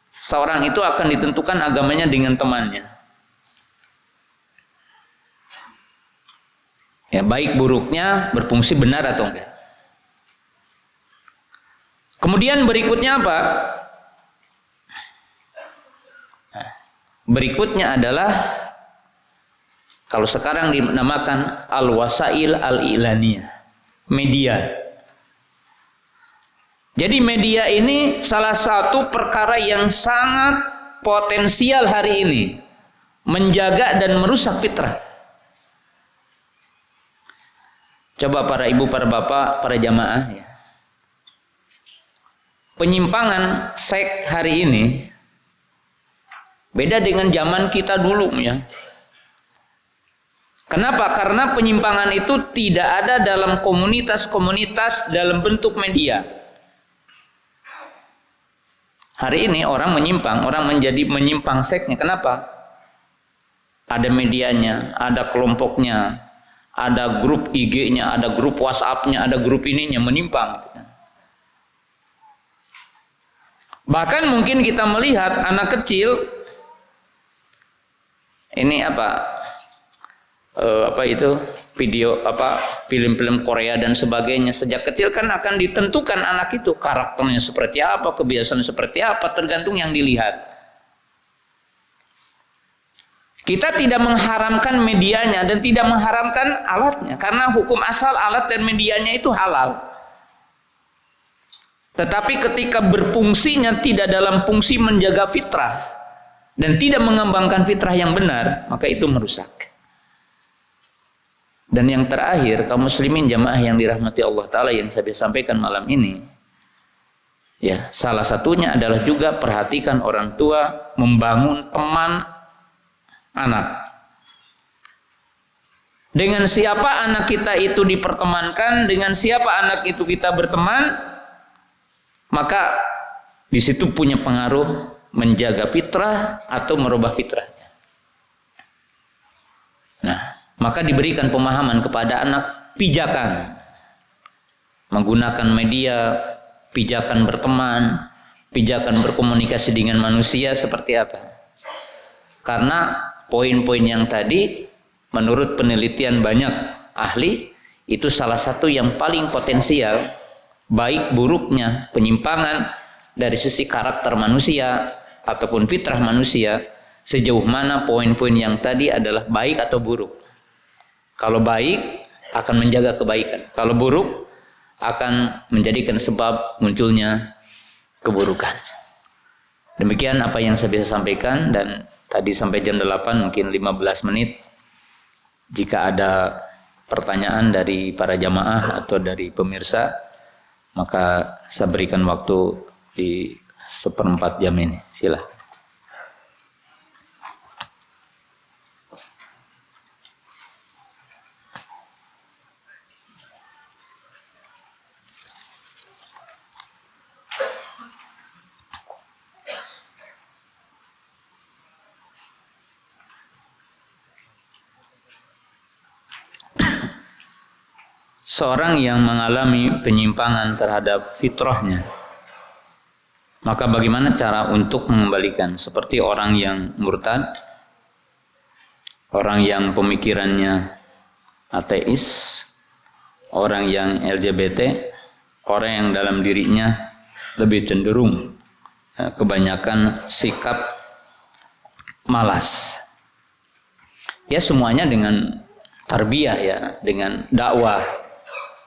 Seorang itu akan ditentukan agamanya dengan temannya. Ya, baik buruknya berfungsi benar atau enggak. Kemudian berikutnya apa? Berikutnya adalah kalau sekarang dinamakan al-wasail al-ilaniyah, media. Jadi media ini salah satu perkara yang sangat potensial hari ini, menjaga dan merusak fitrah. Coba para ibu, para bapak, para jamaah ya. Penyimpangan seks hari ini beda dengan zaman kita dulu ya. Kenapa? Karena penyimpangan itu tidak ada dalam komunitas-komunitas dalam bentuk media. Hari ini orang menyimpang, orang menjadi menyimpang seksnya. Kenapa? Ada medianya, ada kelompoknya, ada grup IG-nya, ada grup WhatsApp-nya, ada grup ininya, menyimpang. Bahkan mungkin kita melihat anak kecil ini video film-film Korea dan sebagainya, sejak kecil kan akan ditentukan anak itu karakternya seperti apa, kebiasaan seperti apa, tergantung yang dilihat. Kita tidak mengharamkan medianya dan tidak mengharamkan alatnya, karena hukum asal alat dan medianya itu halal. Tetapi ketika berfungsinya tidak dalam fungsi menjaga fitrah dan tidak mengembangkan fitrah yang benar, maka itu merusak. Dan yang terakhir, kaum muslimin jamaah yang dirahmati Allah Ta'ala yang saya sampaikan malam ini, ya, salah satunya adalah juga perhatikan orang tua membangun teman anak. Dengan siapa anak kita itu dipertemankan, dengan siapa anak itu kita berteman, maka di situ punya pengaruh menjaga fitrah atau merubah fitrahnya. Nah, maka diberikan pemahaman kepada anak pijakan menggunakan media, pijakan berteman, pijakan berkomunikasi dengan manusia seperti apa. Karena poin-poin yang tadi menurut penelitian banyak ahli itu salah satu yang paling potensial baik buruknya penyimpangan dari sisi karakter manusia ataupun fitrah manusia, sejauh mana poin-poin yang tadi adalah baik atau buruk. Kalau baik, akan menjaga kebaikan. Kalau buruk akan menjadikan sebab munculnya keburukan. Demikian apa yang saya bisa sampaikan, dan tadi sampai jam 8 mungkin 15 menit. Jika ada pertanyaan dari para jamaah atau dari pemirsa, maka saya berikan waktu di 1/4 jam ini. Silakan. Seorang yang mengalami penyimpangan terhadap fitrahnya, maka bagaimana cara untuk mengembalikan? Seperti orang yang murtad, orang yang pemikirannya ateis, orang yang LGBT, orang yang dalam dirinya lebih cenderung kebanyakan sikap malas. Ya, semuanya dengan tarbiyah, ya, dengan dakwah.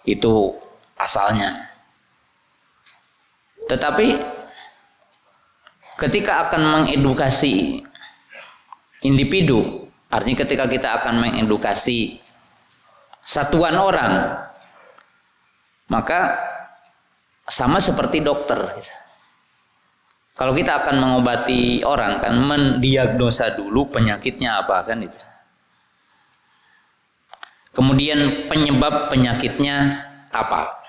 Itu asalnya. Tetapi ketika akan mengedukasi individu, artinya ketika kita akan mengedukasi satuan orang, maka sama seperti dokter. Kalau kita akan mengobati orang, kan mendiagnosa dulu penyakitnya apa, kan itu. Kemudian penyebab penyakitnya apa?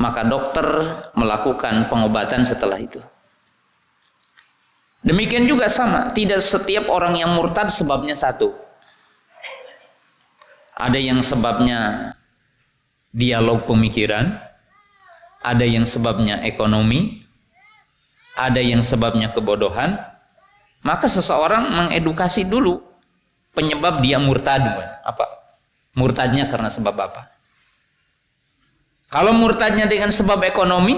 Maka dokter melakukan pengobatan setelah itu. Demikian juga sama, tidak setiap orang yang murtad sebabnya satu. Ada yang sebabnya dialog pemikiran, ada yang sebabnya ekonomi, ada yang sebabnya kebodohan. Maka seseorang mengedukasi dulu penyebab dia murtad apa? Murtadnya karena sebab apa? Kalau murtadnya dengan sebab ekonomi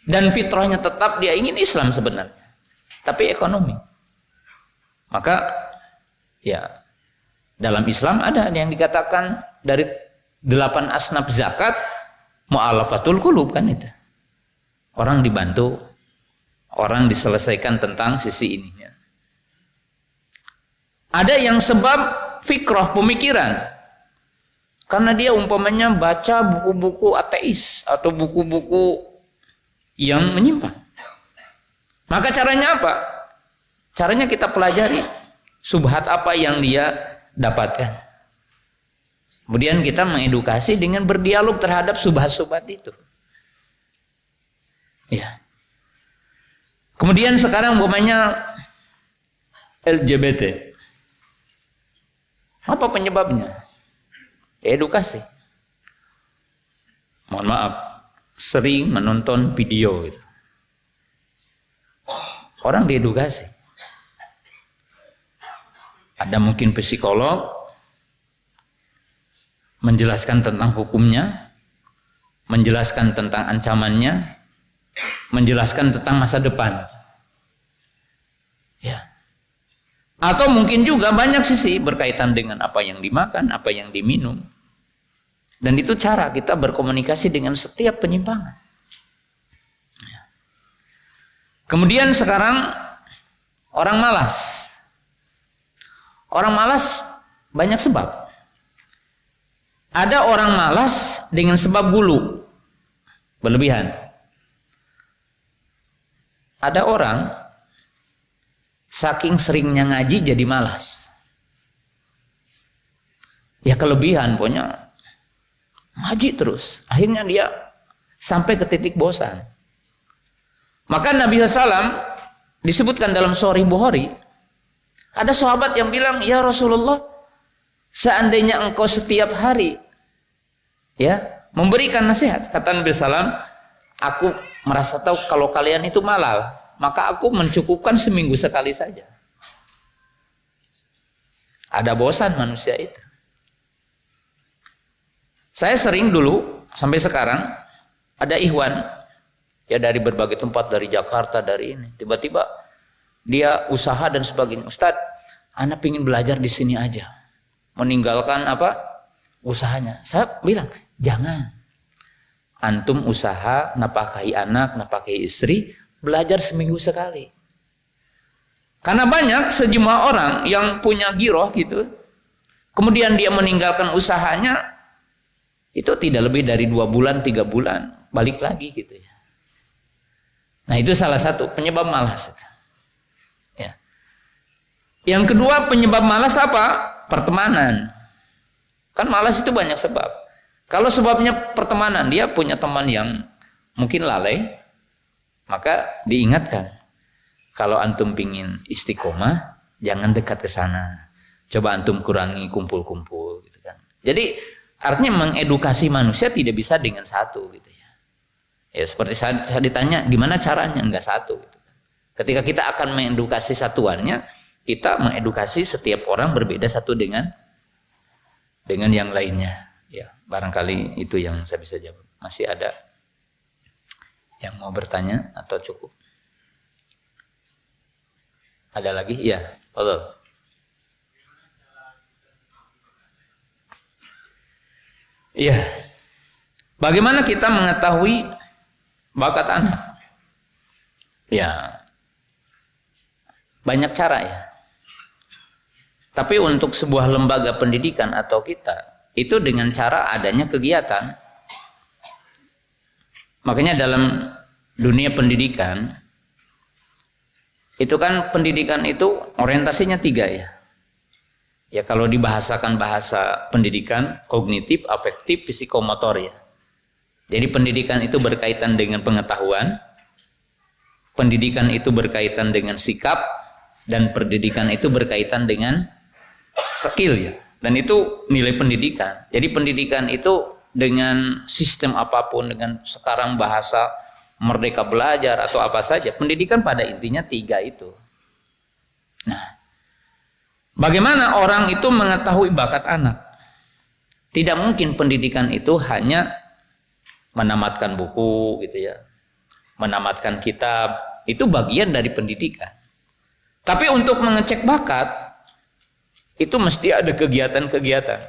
dan fitrahnya tetap dia ingin Islam sebenarnya, tapi ekonomi, maka ya dalam Islam ada yang dikatakan dari 8 asnaf zakat mu'alafatul qulub, kan itu. Orang dibantu, orang diselesaikan tentang sisi ininya. Ada yang sebab fikrah, pemikiran, karena dia umpamanya baca buku-buku ateis atau buku-buku yang menyimpang. Maka caranya apa? Caranya kita pelajari subhat apa yang dia dapatkan. Kemudian kita mengedukasi dengan berdialog terhadap subhat-subhat itu. Ya. Kemudian sekarang umpamanya LGBT. Apa penyebabnya? Edukasi. Mohon maaf, sering menonton video gitu. Orang diedukasi. Ada mungkin psikolog menjelaskan tentang hukumnya, menjelaskan tentang ancamannya, menjelaskan tentang masa depan. Ya. Atau mungkin juga banyak sisi berkaitan dengan apa yang dimakan, apa yang diminum. Dan itu cara kita berkomunikasi dengan setiap penyimpangan. Kemudian sekarang orang malas. Orang malas banyak sebab. Ada orang malas dengan sebab gulu, berlebihan. Ada orang saking seringnya ngaji jadi malas. Ya kelebihan pokoknya ngaji terus. Akhirnya dia sampai ke titik bosan. Maka Nabi SAW disebutkan dalam Sahih Bukhari, ada sahabat yang bilang, "Ya Rasulullah, seandainya engkau setiap hari ya memberikan nasihat," kata Nabi SAW, "aku merasa tahu kalau kalian itu malal, maka aku mencukupkan seminggu sekali saja." Ada bosan manusia itu. Saya sering dulu sampai sekarang ada ikhwan ya dari berbagai tempat, dari Jakarta, dari ini, tiba-tiba dia usaha dan sebagainya. "Ustadz, anak pingin belajar di sini aja, meninggalkan apa usahanya. Saya bilang, jangan. Antum usaha, nafkahi anak, nafkahi istri, belajar seminggu sekali. Karena banyak sejumlah orang yang punya giroh gitu, kemudian dia meninggalkan usahanya, itu tidak lebih dari 2 bulan, 3 bulan, balik lagi gitu ya. Nah itu salah satu penyebab malas. Ya. Yang kedua penyebab malas apa? Pertemanan. Kan malas itu banyak sebab. Kalau sebabnya pertemanan, dia punya teman yang mungkin lalai, maka diingatkan. Kalau antum pingin istiqomah, jangan dekat ke sana. Coba antum kurangi kumpul-kumpul gitu kan. Jadi artinya mengedukasi manusia tidak bisa dengan satu gitu ya. Ya seperti saya ditanya gimana caranya, enggak satu gitu kan. Ketika kita akan mengedukasi satuannya, kita mengedukasi setiap orang berbeda satu dengan yang lainnya. Ya, barangkali itu yang saya bisa jawab. Masih ada yang mau bertanya atau cukup? Ada lagi? Iya, betul. Iya. Bagaimana kita mengetahui bakat anak? Ya, banyak cara ya. Tapi untuk sebuah lembaga pendidikan atau kita, itu dengan cara adanya kegiatan. Makanya dalam dunia pendidikan, itu kan pendidikan itu orientasinya 3 ya. Ya kalau dibahasakan bahasa pendidikan, kognitif, afektif, psikomotor ya. Jadi pendidikan itu berkaitan dengan pengetahuan, pendidikan itu berkaitan dengan sikap, dan pendidikan itu berkaitan dengan skill ya. Dan itu nilai pendidikan. Jadi pendidikan itu dengan sistem apapun, dengan sekarang bahasa merdeka belajar atau apa saja, pendidikan pada intinya 3 itu. Nah, bagaimana orang itu mengetahui bakat anak? Tidak mungkin pendidikan itu hanya menamatkan buku gitu ya, menamatkan kitab, itu bagian dari pendidikan. Tapi untuk mengecek bakat, itu mesti ada kegiatan-kegiatan.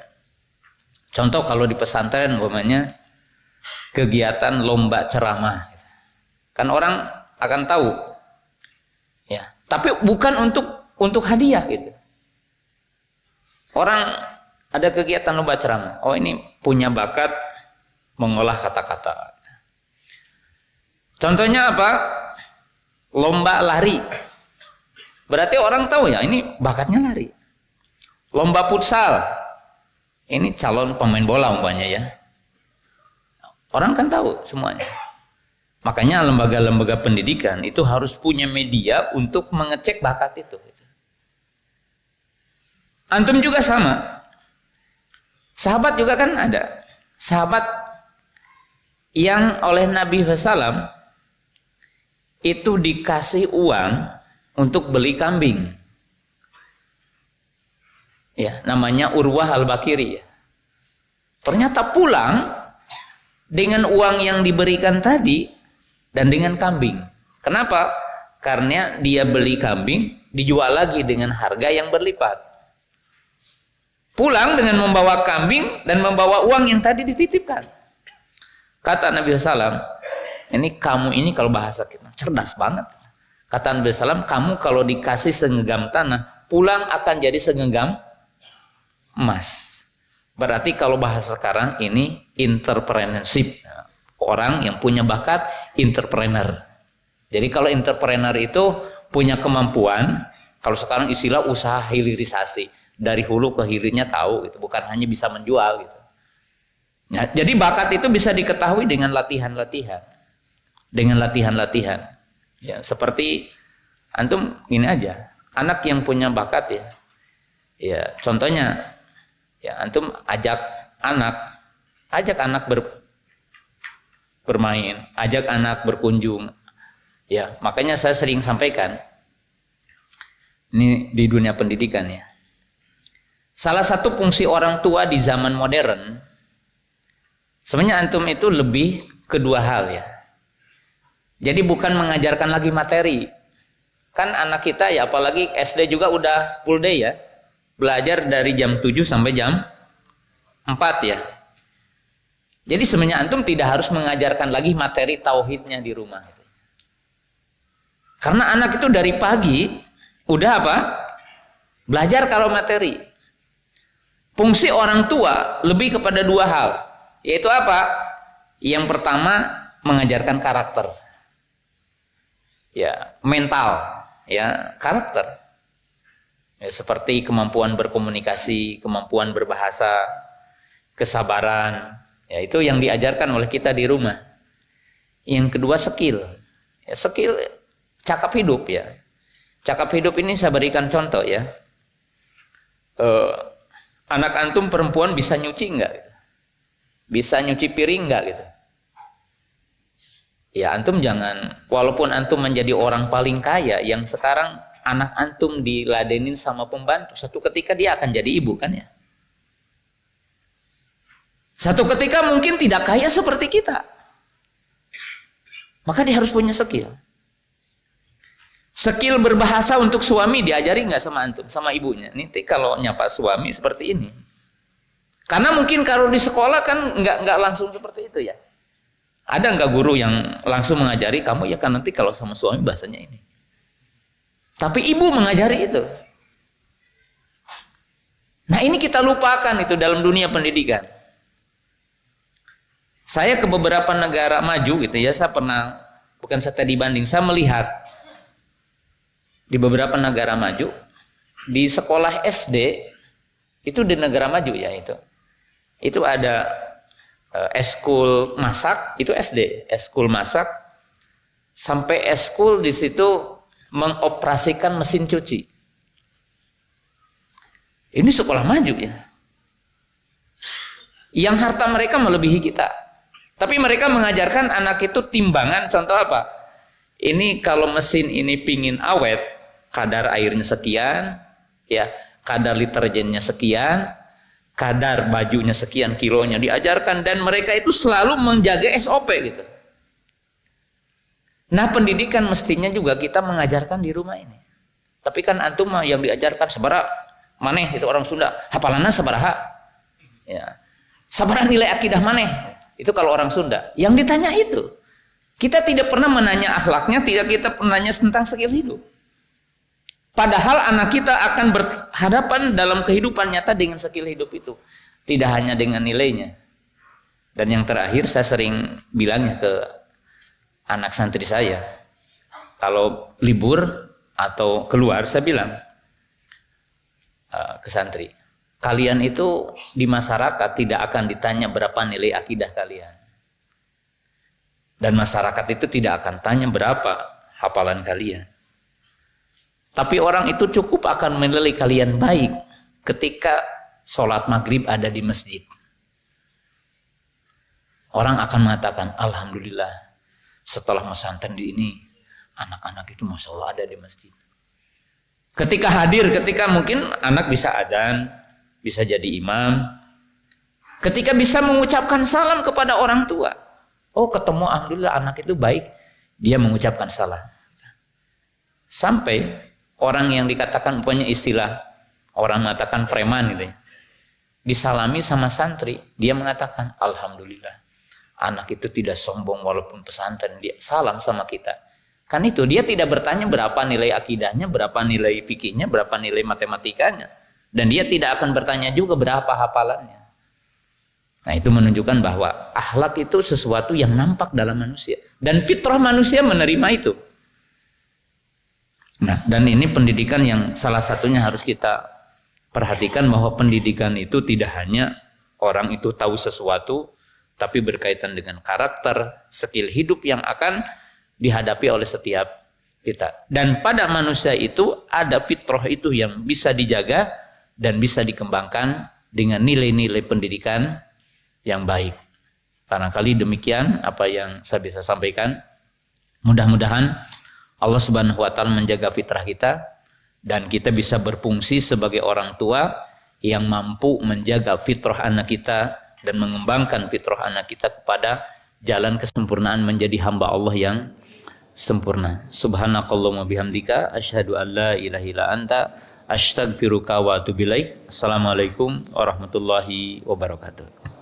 Contoh kalau di pesantren umpamanya kegiatan lomba ceramah. Kan orang akan tahu. Ya, tapi bukan untuk hadiah gitu. Orang ada kegiatan lomba ceramah. Oh, ini punya bakat mengolah kata-kata. Contohnya apa? Lomba lari. Berarti orang tahu ya, ini bakatnya lari. Lomba futsal. Ini calon pemain bola umpamanya ya. Orang kan tahu semuanya. Makanya lembaga-lembaga pendidikan itu harus punya media untuk mengecek bakat itu. Antum juga sama. Sahabat juga kan ada. Sahabat yang oleh Nabi SAW itu dikasih uang untuk beli kambing. Ya, namanya Urwah Al-Bakiri ya. Ternyata pulang dengan uang yang diberikan tadi dan dengan kambing. Kenapa? Karena dia beli kambing dijual lagi dengan harga yang berlipat. Pulang dengan membawa kambing dan membawa uang yang tadi dititipkan. Kata Nabi SAW, ini kamu ini kalau bahasa kita cerdas banget. Kata Nabi SAW, kamu kalau dikasih segenggam tanah, pulang akan jadi segenggam emas. Berarti kalau bahasa sekarang ini entrepreneurship. Orang yang punya bakat entrepreneur. Jadi kalau entrepreneur itu punya kemampuan, kalau sekarang istilah usaha hilirisasi, dari hulu ke hilirnya tahu, itu bukan hanya bisa menjual gitu. Nah, jadi bakat itu bisa diketahui dengan latihan-latihan, dengan latihan-latihan. Ya, seperti antum ini aja, anak yang punya bakat ya, ya contohnya, ya antum ajak anak bermain, ajak anak berkunjung. Ya, makanya saya sering sampaikan ini di dunia pendidikan ya. Salah satu fungsi orang tua di zaman modern, sebenarnya antum itu lebih ke 2 hal ya. Jadi bukan mengajarkan lagi materi. Kan anak kita ya apalagi SD juga udah full day ya. Belajar dari jam 7 sampai jam 4 ya. Jadi sebenarnya antum tidak harus mengajarkan lagi materi tauhidnya di rumah. Karena anak itu dari pagi udah apa? Belajar kalau materi. Fungsi orang tua lebih kepada 2 hal. Yaitu apa? Yang pertama mengajarkan karakter. Ya, mental, ya, karakter. Ya, seperti kemampuan berkomunikasi, kemampuan berbahasa, kesabaran. Ya, itu yang diajarkan oleh kita di rumah. Yang kedua skill. Ya, skill cakap hidup ya. Cakap hidup ini saya berikan contoh ya. Anak antum perempuan bisa nyuci enggak? Gitu. Bisa nyuci piring enggak gitu? Ya antum jangan, walaupun antum menjadi orang paling kaya yang sekarang anak antum diladenin sama pembantu, satu ketika dia akan jadi ibu kan ya. Satu ketika mungkin tidak kaya seperti kita. Maka dia harus punya skill. Skill berbahasa untuk suami diajari nggak sama antum, sama ibunya. Nanti kalau nyapa suami seperti ini. Karena mungkin kalau di sekolah kan nggak langsung seperti itu ya. Ada nggak guru yang langsung mengajari kamu ya kan nanti kalau sama suami bahasanya ini. Tapi ibu mengajari itu. Nah ini kita lupakan itu dalam dunia pendidikan. Saya ke beberapa negara maju gitu ya, saya pernah, bukan studi banding, saya melihat di beberapa negara maju, di sekolah SD, itu di negara maju ya itu ada eskul masak, itu SD, eskul masak, sampai eskul di situ mengoperasikan mesin cuci. Ini sekolah maju ya. Yang harta mereka melebihi kita. Tapi mereka mengajarkan anak itu timbangan, contoh apa? Ini kalau mesin ini pingin awet, kadar airnya sekian, ya, kadar deterjennya sekian, kadar bajunya sekian kilonya diajarkan, dan mereka itu selalu menjaga SOP gitu. Nah, pendidikan mestinya juga kita mengajarkan di rumah ini. Tapi kan antum yang diajarkan sabaraha maneh itu orang Sunda, hafalanna sabaraha. Ya. Sabaraha nilai akidah maneh. Itu kalau orang Sunda. Yang ditanya itu. Kita tidak pernah menanya akhlaknya, tidak kita pernah menanya tentang skill hidup. Padahal anak kita akan berhadapan dalam kehidupan nyata dengan skill hidup itu. Tidak hanya dengan nilainya. Dan yang terakhir saya sering bilangnya ke anak santri saya. Kalau libur atau keluar saya bilang ke santri. Kalian itu di masyarakat tidak akan ditanya berapa nilai akidah kalian. Dan masyarakat itu tidak akan tanya berapa hafalan kalian. Tapi orang itu cukup akan menilai kalian baik ketika sholat maghrib ada di masjid. Orang akan mengatakan, alhamdulillah setelah pesantren di ini, anak-anak itu Masya Allah ada di masjid. Ketika hadir, ketika mungkin anak bisa adzan, bisa jadi imam, ketika bisa mengucapkan salam kepada orang tua, oh ketemu alhamdulillah anak itu baik, dia mengucapkan salam. Sampai orang yang dikatakan punya istilah, orang mengatakan preman gitu ya, disalami sama santri, dia mengatakan alhamdulillah anak itu tidak sombong walaupun pesantren, dia salam sama kita. Kan itu dia tidak bertanya berapa nilai akidahnya, berapa nilai fikihnya, berapa nilai matematikanya. Dan dia tidak akan bertanya juga berapa hafalannya. Nah itu menunjukkan bahwa akhlak itu sesuatu yang nampak dalam manusia. Dan fitrah manusia menerima itu. Nah dan ini pendidikan yang salah satunya harus kita perhatikan, bahwa pendidikan itu tidak hanya orang itu tahu sesuatu, tapi berkaitan dengan karakter, skill hidup yang akan dihadapi oleh setiap kita. Dan pada manusia itu ada fitrah itu yang bisa dijaga dan bisa dikembangkan dengan nilai-nilai pendidikan yang baik. Barangkali demikian apa yang saya bisa sampaikan. Mudah-mudahan Allah Subhanahu wa taala menjaga fitrah kita dan kita bisa berfungsi sebagai orang tua yang mampu menjaga fitrah anak kita dan mengembangkan fitrah anak kita kepada jalan kesempurnaan menjadi hamba Allah yang sempurna. Subhanakallahumma bihamdika asyhadu an la ilaha illa anta Astaghfiruka wa atubu ilaik. Assalamualaikum warahmatullahi wabarakatuh.